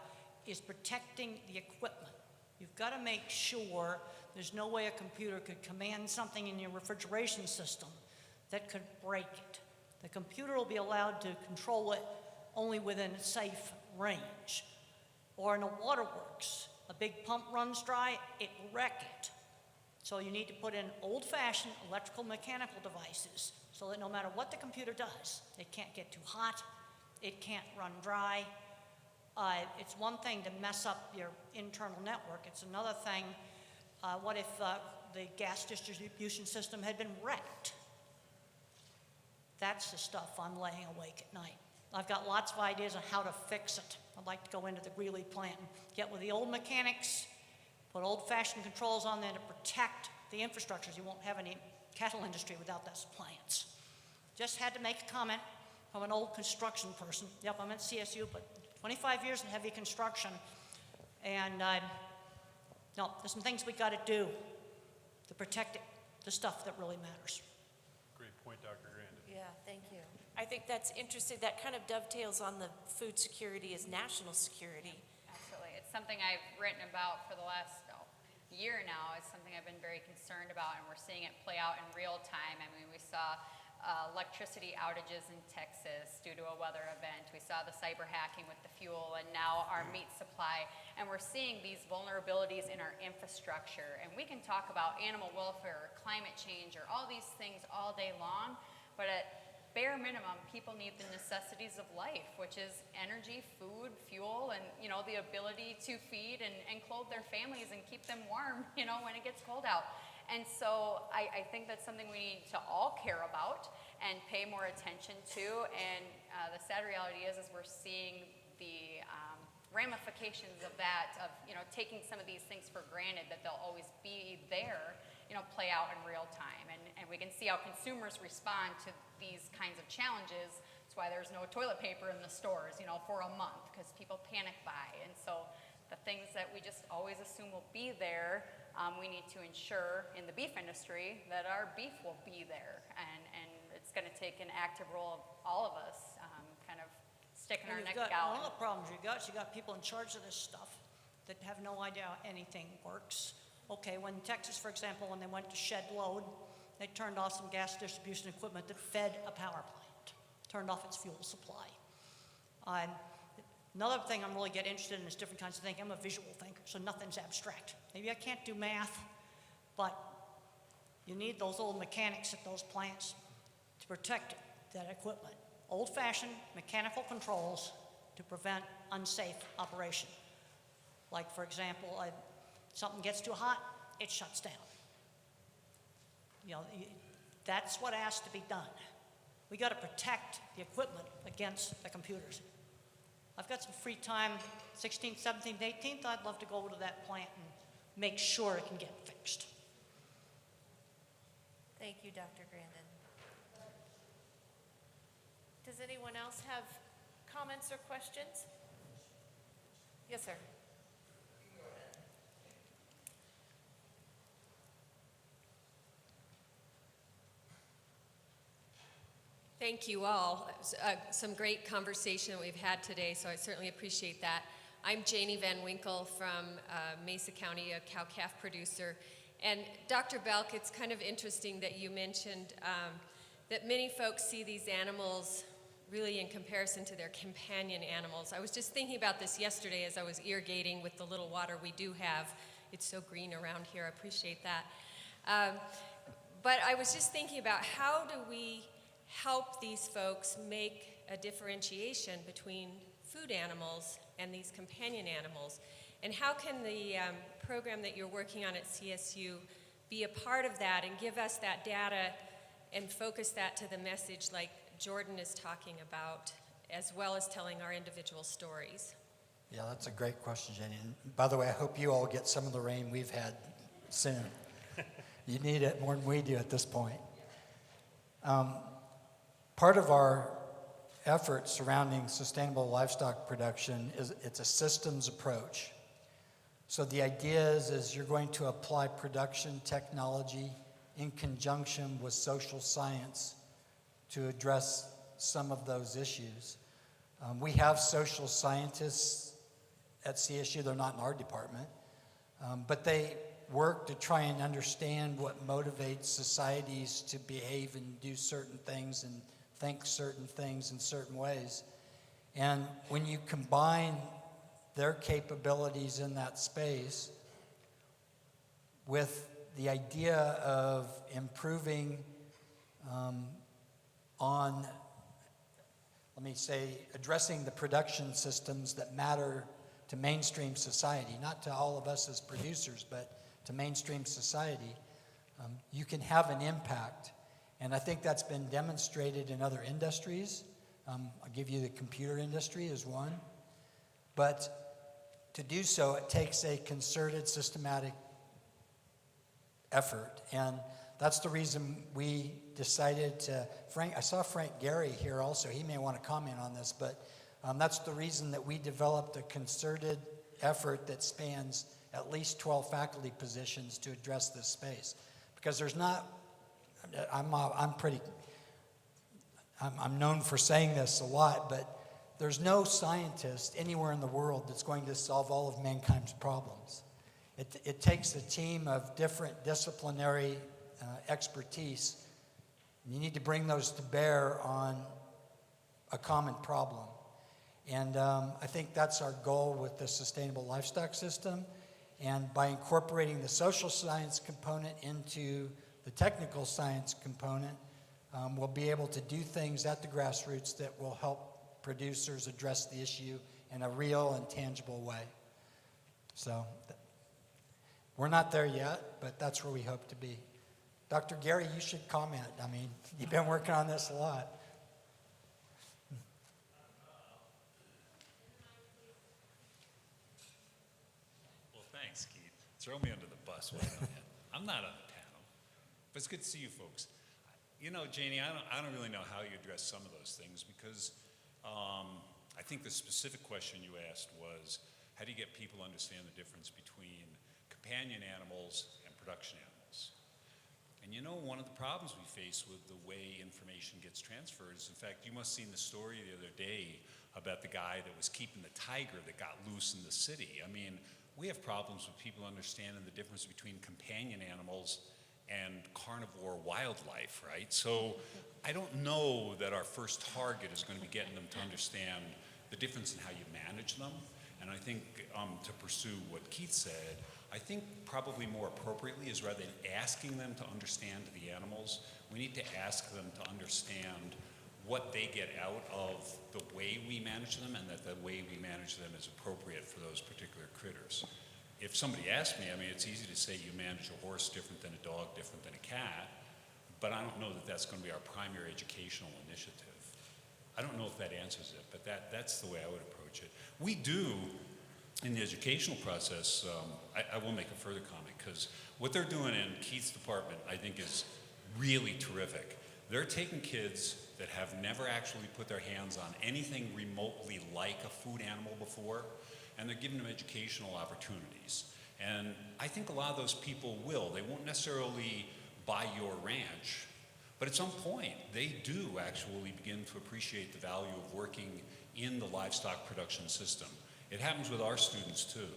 is protecting the equipment. You've got to make sure there's no way a computer could command something in your refrigeration system that could break it. The computer will be allowed to control it only within a safe range. Or in a waterworks, a big pump runs dry, it will wreck it. So you need to put in old-fashioned electrical mechanical devices so that no matter what the computer does, it can't get too hot, it can't run dry. It's one thing to mess up your internal network. It's another thing, what if the gas distribution system had been wrecked? That's the stuff I'm laying awake at night. I've got lots of ideas on how to fix it. I'd like to go into the Greeley plant and get with the old mechanics, put old-fashioned controls on there to protect the infrastructures. You won't have any cattle industry without those plants. Just had to make a comment from an old construction person. Yep, I'm at CSU, but 25 years in heavy construction. And no, there's some things we got to do to protect it, the stuff that really matters. Great point, Dr. Grandin. Yeah, thank you. I think that's interesting. That kind of dovetails on the food security as national security. Absolutely. It's something I've written about for the last year now. It's something I've been very concerned about, and we're seeing it play out in real time. I mean, we saw electricity outages in Texas due to a weather event. We saw the cyber hacking with the fuel, and now our meat supply. And we're seeing these vulnerabilities in our infrastructure. And we can talk about animal welfare, or climate change, or all these things all day long, but at bare minimum, people need the necessities of life, which is energy, food, fuel, and the ability to feed and clothe their families and keep them warm, when it gets cold out. And so I think that's something we need to all care about and pay more attention to. And the sad reality is we're seeing the ramifications of that, of taking some of these things for granted that they'll always be there, play out in real time. And we can see how consumers respond to these kinds of challenges. That's why there's no toilet paper in the stores, for a month, because people panic buy. And so the things that we just always assume will be there, we need to ensure in the beef industry that our beef will be there. And it's going to take an active role of all of us, kind of sticking our neck out. One of the problems you got people in charge of this stuff that have no idea how anything works. Okay, when Texas, for example, when they went to shed load, they turned off some gas distribution equipment that fed a power plant, turned off its fuel supply. Another thing I'm really getting interested in is different kinds of thinking. I'm a visual thinker, so nothing's abstract. Maybe I can't do math, but you need those old mechanics at those plants to protect that equipment. Old-fashioned mechanical controls to prevent unsafe operation. Like, for example, something gets too hot, it shuts down. That's what has to be done. We got to protect the equipment against the computers. I've got some free time, 16th, 17th, 18th. I'd love to go over to that plant and make sure it can get fixed. Thank you, Dr. Grandin. Does anyone else have comments or questions? Yes, sir. Thank you all. It was, some great conversation we've had today, so I certainly appreciate that. I'm Janie Van Winkle from Mesa County, a cow-calf producer. And Dr. Belk, it's kind of interesting that you mentioned that many folks see these animals really in comparison to their companion animals. I was just thinking about this yesterday as I was irrigating with the little water we do have. It's so green around here, I appreciate that. But I was just thinking about how do we help these folks make a differentiation between food animals and these companion animals. And how can the program that you're working on at CSU be a part of that and give us that data and focus that to the message like Jordan is talking about, as well as telling our individual stories? Yeah, that's a great question, Jenny. And by the way, I hope you all get some of the rain we've had soon. You need it more than we do at this point. Part of our effort surrounding sustainable livestock production is it's a systems approach. So the idea is you're going to apply production technology in conjunction with social science to address some of those issues. We have social scientists at CSU. They're not in our department, but they work to try and understand what motivates societies to behave and do certain things and think certain things in certain ways. And when you combine their capabilities in that space with the idea of improving on, let me say, addressing the production systems that matter to mainstream society, not to all of us as producers, but to mainstream society, you can have an impact. And I think that's been demonstrated in other industries. I'll give you the computer industry as one. But to do so, it takes a concerted, systematic effort. And that's the reason we decided to, I saw Frank Gehry here also. He may want to comment on this, but that's the reason that we developed a concerted effort that spans at least 12 faculty positions to address this space. Because there's not, I'm known for saying this a lot, but there's no scientist anywhere in the world that's going to solve all of mankind's problems. It takes a team of different disciplinary expertise. You need to bring those to bear on a common problem. And I think that's our goal with the sustainable livestock system. And by incorporating the social science component into the technical science component, we'll be able to do things at the grassroots that will help producers address the issue in a real and tangible way. So we're not there yet, but that's where we hope to be. Dr. Gehry, you should comment. I mean, you've been working on this a lot. Well, thanks, Keith. Throw me under the bus. Why not? I'm not on the panel, but it's good to see you folks. You know, Janie, I don't really know how you address some of those things because I think the specific question you asked was, how do you get people to understand the difference between companion animals and production animals? And you know, one of the problems we face with the way information gets transferred is, in fact, you must have seen the story the other day about the guy that was keeping the tiger that got loose in the city. I mean, we have problems with people understanding the difference between companion animals and carnivore wildlife, right? So I don't know that our first target is going to be getting them to understand the difference in how you manage them. And I think to pursue what Keith said, I think probably more appropriately is rather than asking them to understand the animals, we need to ask them to understand what they get out of the way we manage them and that the way we manage them is appropriate for those particular critters. If somebody asked me, I mean, it's easy to say you manage a horse different than a dog, different than a cat, but I don't know that that's going to be our primary educational initiative. I don't know if that answers it, but that's the way I would approach it. We do, in the educational process, I will make a further comment, because what they're doing in Keith's department, I think, is really terrific. They're taking kids that have never actually put their hands on anything remotely like a food animal before, and they're giving them educational opportunities. And I think a lot of those people will. They won't necessarily buy your ranch, but at some point, they do actually begin to appreciate the value of working in the livestock production system. It happens with our students too.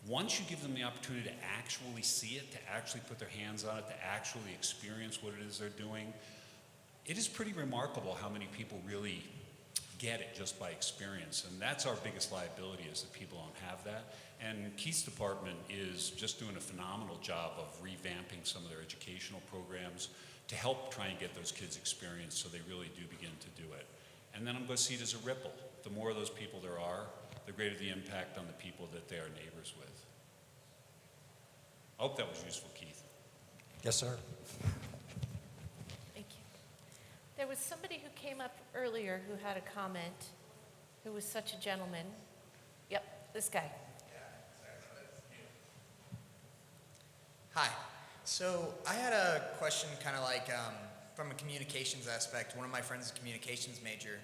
Once you give them the opportunity to actually see it, to actually put their hands on it, to actually experience what it is they're doing, it is pretty remarkable how many people really get it just by experience. And that's our biggest liability, is that people don't have that. And Keith's department is just doing a phenomenal job of revamping some of their educational programs to help try and get those kids experience so they really do begin to do it. And then I'm going to see it as a ripple. The more of those people there are, the greater the impact on the people that they are neighbors with. I hope that was useful, Keith. Yes, sir. Thank you. There was somebody who came up earlier who had a comment, who was such a gentleman. Yep, this guy. Hi. So I had a question kind of like from a communications aspect. One of my friends is a communications major,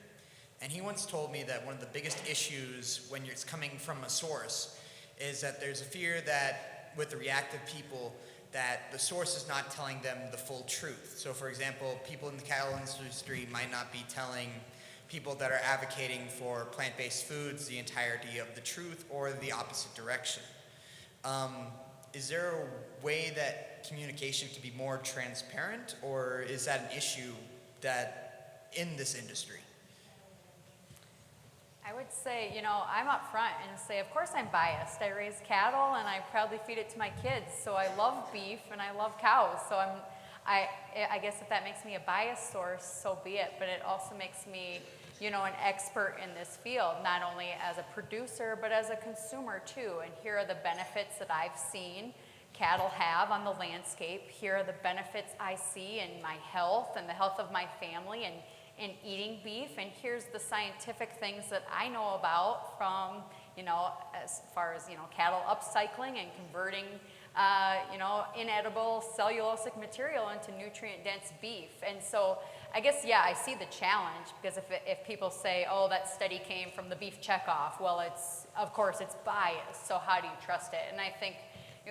and he once told me that one of the biggest issues when it's coming from a source is that there's a fear that with the reactive people that the source is not telling them the full truth. So for example, people in the cattle industry might not be telling people that are advocating for plant-based foods the entirety of the truth or the opposite direction. Is there a way that communication can be more transparent, or is that an issue that in this industry? I would say, I'm up front and say, of course I'm biased. I raise cattle and I proudly feed it to my kids. So I love beef and I love cows. So I guess if that makes me a biased source, so be it. But it also makes me, an expert in this field, not only as a producer, but as a consumer too. And here are the benefits that I've seen cattle have on the landscape. Here are the benefits I see in my health and the health of my family and in eating beef. And here's the scientific things that I know about from, as far as, cattle upcycling and converting, inedible cellulosic material into nutrient-dense beef. And so I guess, I see the challenge, because if people say, oh, that study came from the beef checkoff, well, of course it's biased, so how do you trust it? And I think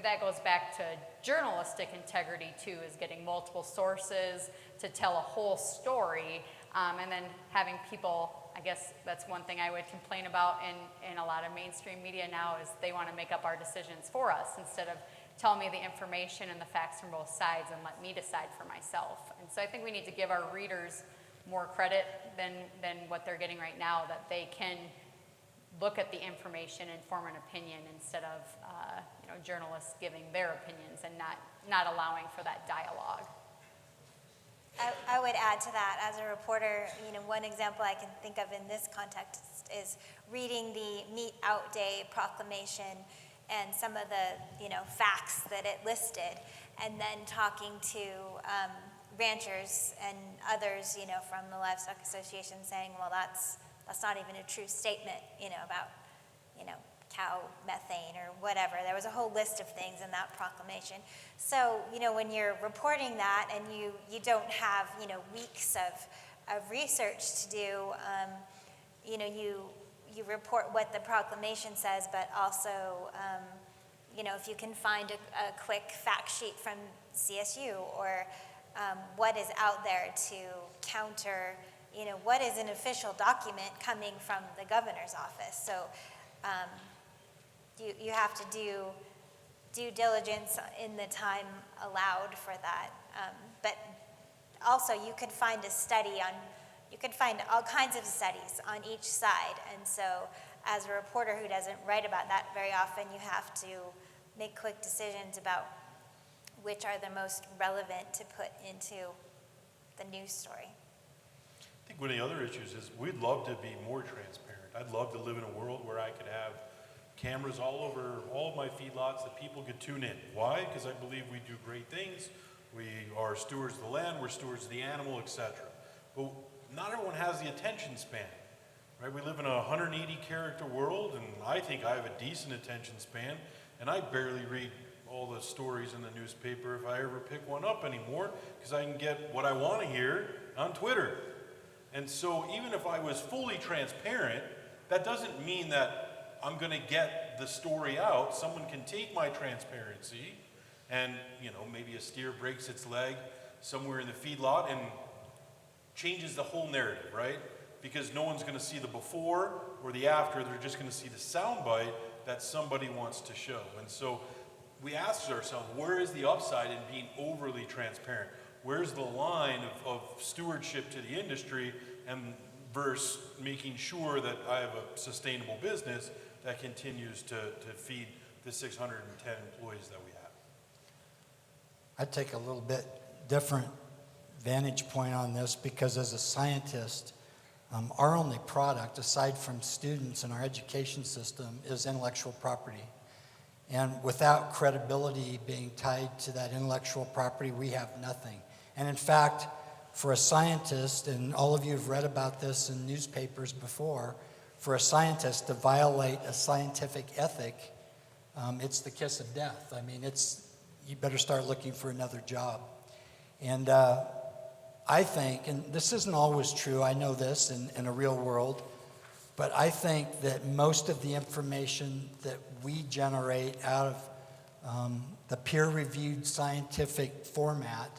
that goes back to journalistic integrity too, is getting multiple sources to tell a whole story, and then having people, I guess that's one thing I would complain about in a lot of mainstream media now, is they want to make up our decisions for us instead of tell me the information and the facts from both sides and let me decide for myself. And so I think we need to give our readers more credit than what they're getting right now, that they can look at the information and form an opinion instead of journalists giving their opinions and not allowing for that dialogue. I would add to that, as a reporter, one example I can think of in this context is reading the Meat Out Day proclamation and some of the, facts that it listed, and then talking to ranchers and others, from the Livestock Association saying, well, that's not even a true statement, about, cow methane or whatever. There was a whole list of things in that proclamation. So, when you're reporting that and you don't have, weeks of research to do, you report what the proclamation says, but also, if you can find a quick fact sheet from CSU or what is out there to counter, what is an official document coming from the governor's office. So you have to do due diligence in the time allowed for that. But also you could find a study you could find all kinds of studies on each side. And so as a reporter who doesn't write about that very often, you have to make quick decisions about which are the most relevant to put into the news story. I think one of the other issues is we'd love to be more transparent. I'd love to live in a world where I could have cameras all over all of my feedlots that people could tune in. Why? Because I believe we do great things. We are stewards of the land, we're stewards of the animal, etc. But not everyone has the attention span, right? We live in a 180 character world, and I think I have a decent attention span, and I barely read all the stories in the newspaper if I ever pick one up anymore, because I can get what I want to hear on Twitter. And so even if I was fully transparent, that doesn't mean that I'm going to get the story out. Someone can take my transparency and, maybe a steer breaks its leg somewhere in the feedlot and changes the whole narrative, right? Because no one's going to see the before or the after. They're just going to see the soundbite that somebody wants to show. And so we ask ourselves, where is the upside in being overly transparent? Where's the line of stewardship to the industry and versus making sure that I have a sustainable business that continues to feed the 610 employees that we have? I'd take a little bit different vantage point on this, because as a scientist, Our only product, aside from students in our education system, is intellectual property. And without credibility being tied to that intellectual property, we have nothing. And in fact, for a scientist, and all of you have read about this in newspapers before, for a scientist to violate a scientific ethic, it's the kiss of death. I mean, you better start looking for another job. And I think, and this isn't always true, I know this in a real world, but I think that most of the information that we generate out of the peer-reviewed scientific format,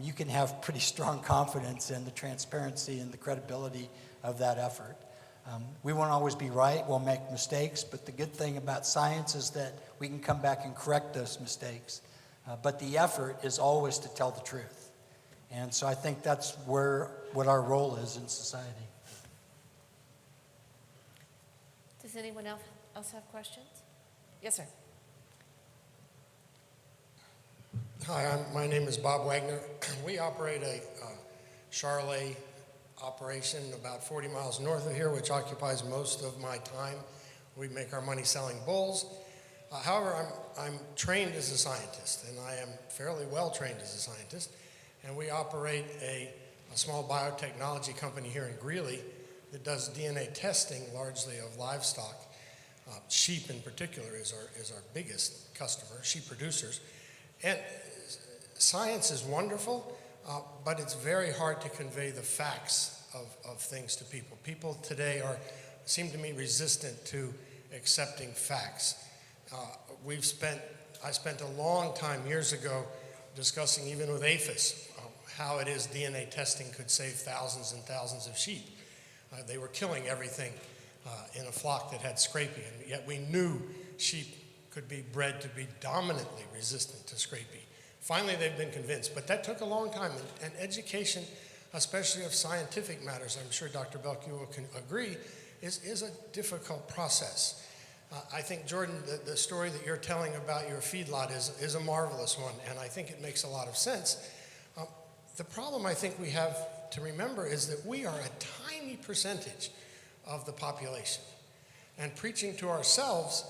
you can have pretty strong confidence in the transparency and the credibility of that effort. We won't always be right, we'll make mistakes, but the good thing about science is that we can come back and correct those mistakes. But the effort is always to tell the truth. And so I think that's what our role is in society. Does anyone else have questions? Yes, sir. Hi, my name is Bob Wagner. We operate a CLA operation about 40 miles north of here, which occupies most of my time. We make our money selling bulls. However, I'm trained as a scientist, and I am fairly well trained as a scientist. And we operate a small biotechnology company here in Greeley that does DNA testing largely of livestock. Sheep in particular is our biggest customer, sheep producers. And science is wonderful, but it's very hard to convey the facts of things to people. People today seem to me resistant to accepting facts. I spent a long time years ago discussing even with APHIS how it is DNA testing could save thousands and thousands of sheep. They were killing everything in a flock that had scrapie, and yet we knew sheep could be bred to be dominantly resistant to scrapie. Finally, they've been convinced, but that took a long time, and education, especially of scientific matters, I'm sure Dr. Belk, you will agree, is a difficult process. I think, Jordan, the story that you're telling about your feedlot is a marvelous one, and I think it makes a lot of sense. The problem I think we have to remember is that we are a tiny percentage of the population, and preaching to ourselves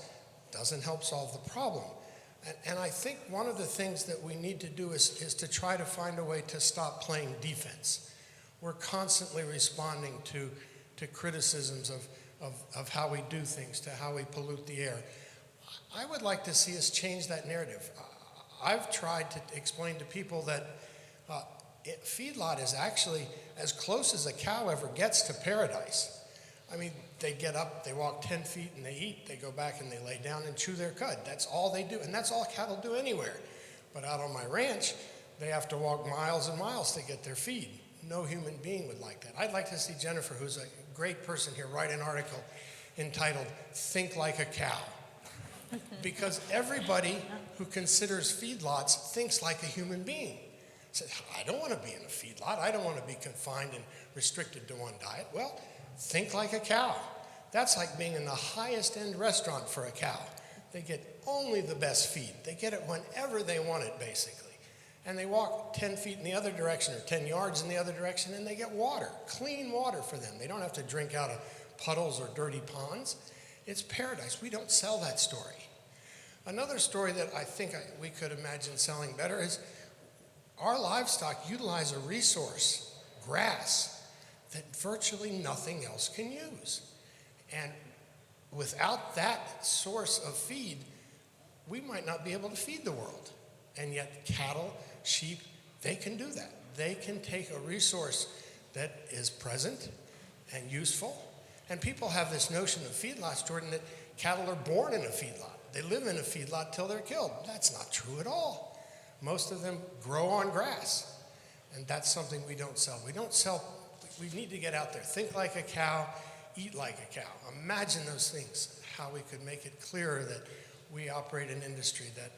doesn't help solve the problem. And I think one of the things that we need to do is to try to find a way to stop playing defense. We're constantly responding to criticisms of how we do things, to how we pollute the air. I would like to see us change that narrative. I've tried to explain to people that feedlot is actually as close as a cow ever gets to paradise. I mean, they get up, they walk 10 feet and they eat, they go back and they lay down and chew their cud. That's all they do, and that's all cattle do anywhere. But out on my ranch, they have to walk miles and miles to get their feed. No human being would like that. I'd like to see Jennifer, who's a great person here, write an article entitled, "Think Like a Cow." Because everybody who considers feedlots thinks like a human being. Says, I don't want to be in a feedlot. I don't want to be confined and restricted to one diet. Well, think like a cow. That's like being in the highest end restaurant for a cow. They get only the best feed. They get it whenever they want it, basically. And they walk 10 feet in the other direction or 10 yards in the other direction, and they get water, clean water for them. They don't have to drink out of puddles or dirty ponds. It's paradise. We don't sell that story. Another story that I think we could imagine selling better is our livestock utilize a resource, grass, that virtually nothing else can use. And without that source of feed, we might not be able to feed the world. And yet cattle, sheep, they can do that. They can take a resource that is present and useful. And people have this notion of feedlots, Jordan, that cattle are born in a feedlot. They live in a feedlot till they're killed. That's not true at all. Most of them grow on grass. And that's something we don't sell. We need to get out there. Think like a cow, eat like a cow. Imagine those things, how we could make it clearer that we operate an industry that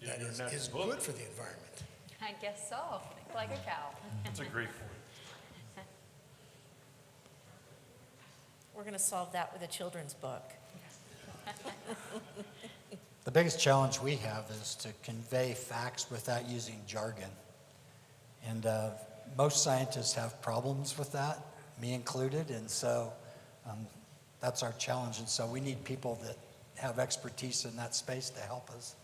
is good for the environment. I guess so. Think like a cow. That's a great point. We're going to solve that with a children's book. The biggest challenge we have is to convey facts without using jargon. And most scientists have problems with that. me included. And so that's our challenge. And so we need people that have expertise in that space to help us.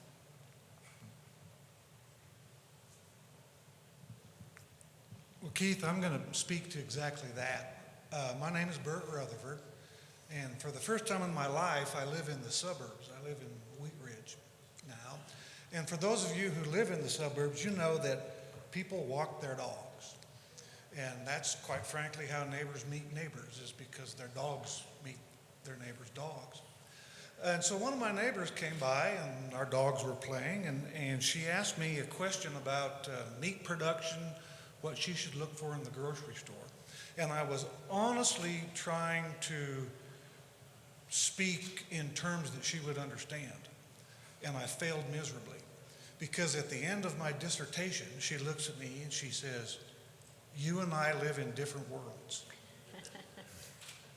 Well, Keith, I'm going to speak to exactly that. My name is Bert Rutherford, and for the first time in my life, I live in the suburbs. I live in Wheat Ridge now. And for those of you who live in the suburbs, you know that people walk their dogs. And that's quite frankly how neighbors meet neighbors, is because their dogs meet their neighbors' dogs. And so one of my neighbors came by, and our dogs were playing, and she asked me a question about meat production, what she should look for in the grocery store. And I was honestly trying to speak in terms that she would understand. And I failed miserably. Because at the end of my dissertation, she looks at me and she says, "You and I live in different worlds."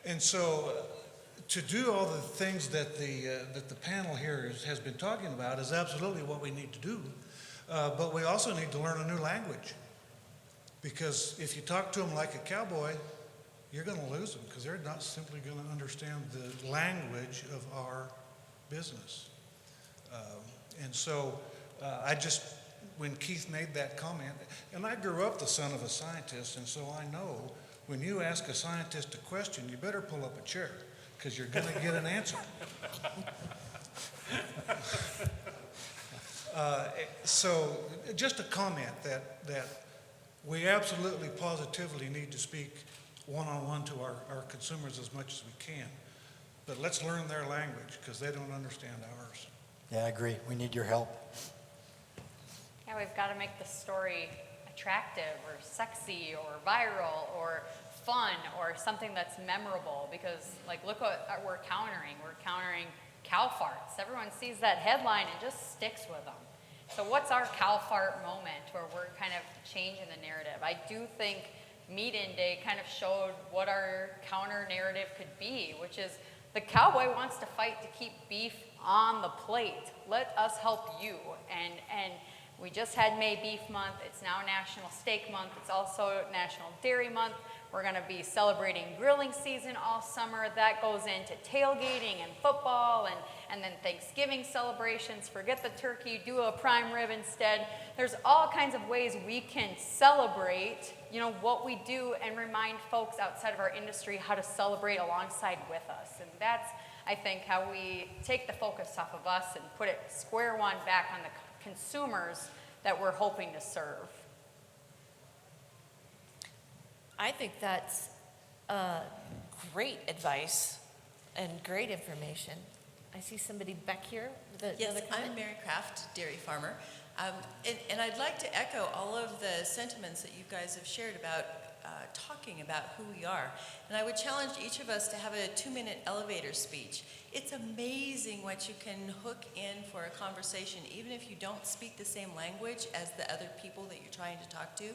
And so to do all the things that the panel here has been talking about is absolutely what we need to do. But we also need to learn a new language. Because if you talk to them like a cowboy, you're going to lose them, because they're not simply going to understand the language of our business. And so when Keith made that comment, and I grew up the son of a scientist, and so I know when you ask a scientist a question, you better pull up a chair, because you're going to get an answer. So just a comment that we absolutely positively need to speak one-on-one to our consumers as much as we can. But let's learn their language, because they don't understand ours. Yeah, I agree. We need your help. Yeah, we've got to make the story attractive or sexy or viral or fun or something that's memorable, because look what we're countering. We're countering cow farts. Everyone sees that headline and just sticks with them. So what's our cow fart moment where we're kind of changing the narrative? I do think Meat In Day kind of showed what our counter narrative could be, which is the cowboy wants to fight to keep beef on the plate. Let us help you. And we just had May Beef Month. It's now National Steak Month. It's also National Dairy Month. We're going to be celebrating grilling season all summer. That goes into tailgating and football and then Thanksgiving celebrations. Forget the turkey, do a prime rib instead. There's all kinds of ways we can celebrate, what we do, and remind folks outside of our industry how to celebrate alongside with us. And that's, I think, how we take the focus off of us and put it square one back on the consumers that we're hoping to serve. I think that's great advice and great information. I see somebody back here with another Yes, comment. I'm Mary Kraft, dairy farmer. And I'd like to echo all of the sentiments that you guys have shared about talking about who we are. And I would challenge each of us to have a 2-minute elevator speech. It's amazing what you can hook in for a conversation, even if you don't speak the same language as the other people that you're trying to talk to.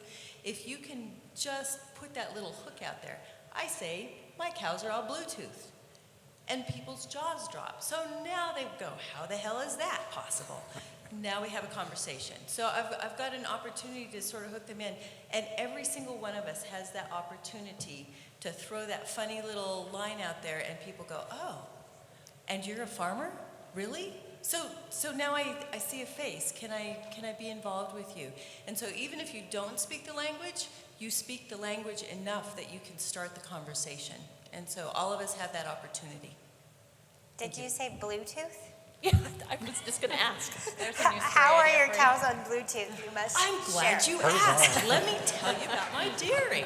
If you can just put that little hook out there. I say, my cows are all Bluetooth. And people's jaws drop. So now they go, how the hell is that possible? Now we have a conversation. So I've got an opportunity to sort of hook them in. And every single one of us has that opportunity to throw that funny little line out there, and people go, oh, and you're a farmer? Really? So now I see a face. Can I be involved with you? And so even if you don't speak the language, you speak the language enough that you can start the conversation. And so all of us have that opportunity. Did you say Bluetooth? Yeah, I was just going to ask. How are your cows on Bluetooth? You must I'm glad share. you asked. Let me tell you about my dairy.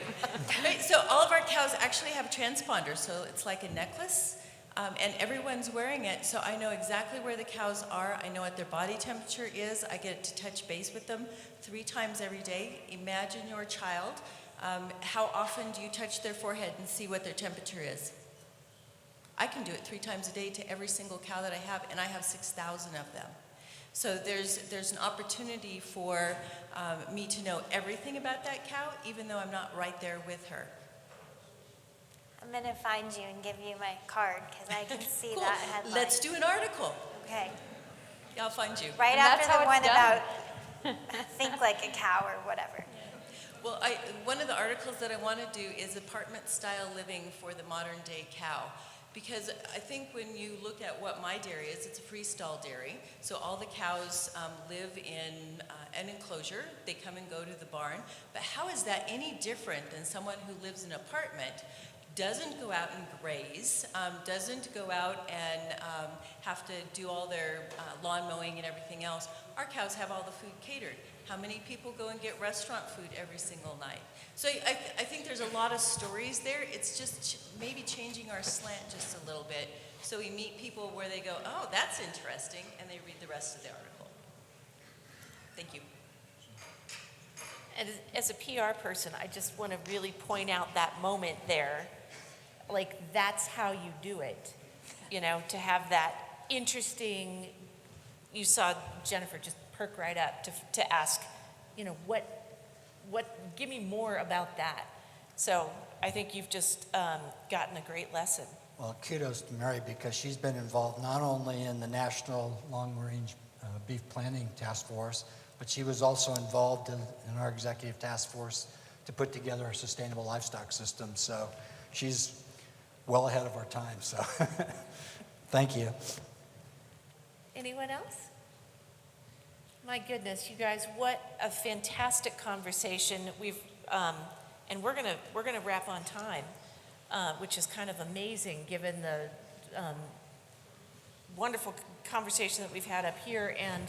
Right, so all of our cows actually have transponders, so it's like a necklace, and everyone's wearing it, so I know exactly where the cows are. I know what their body temperature is. I get to touch base with them 3 times every day. Imagine your child. How often do you touch their forehead and see what their temperature is? I can do it 3 times a day to every single cow that I have, and I have 6,000 of them. So there's an opportunity for me to know everything about that cow, even though I'm not right there with her. I'm going to find you and give you my card because I can see Cool. that headline. Let's do an article. Okay. I'll find you. Right And after that's the how one it's done. about think like a cow or whatever. Well, one of the articles that I want to do is apartment-style living for the modern-day cow. Because I think when you look at what my dairy is, it's a freestall dairy. So all the cows live in an enclosure. They come and go to the barn. But how is that any different than someone who lives in an apartment, doesn't go out and graze, doesn't go out and have to do all their lawn mowing and everything else? Our cows have all the food catered. How many people go and get restaurant food every single night? So I think there's a lot of stories there. It's just maybe changing our slant just a little bit so we meet people where they go, oh, that's interesting, and they read the rest of the article. Thank you. And as a PR person, I just want to really point out that moment there. Like, that's how you do it. You know, to have that interesting, you saw Jennifer just perk right up to ask, you know, what, give me more about that. So I think you've just gotten a great lesson. Well, kudos to Mary because she's been involved not only in the National Long Range Beef Planning Task Force, but she was also involved in our executive task force to put together a sustainable livestock system. So she's well ahead of our time. So thank you. Anyone else? My goodness, you guys, what a fantastic conversation. And we're gonna wrap on time, which is kind of amazing given the wonderful conversation that we've had up here and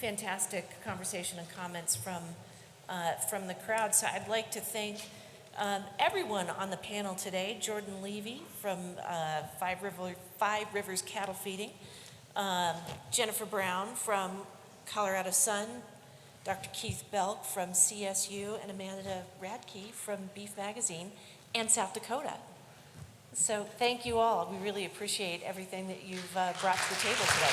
fantastic conversation and comments from the crowd. So I'd like to thank everyone on the panel today. Jordan Levy from Five Rivers Cattle Feeding, Jennifer Brown from Colorado Sun, Dr. Keith Belk from CSU, and Amanda Radke from Beef Magazine and South Dakota. So thank you all. We really appreciate everything that you've brought to the table today.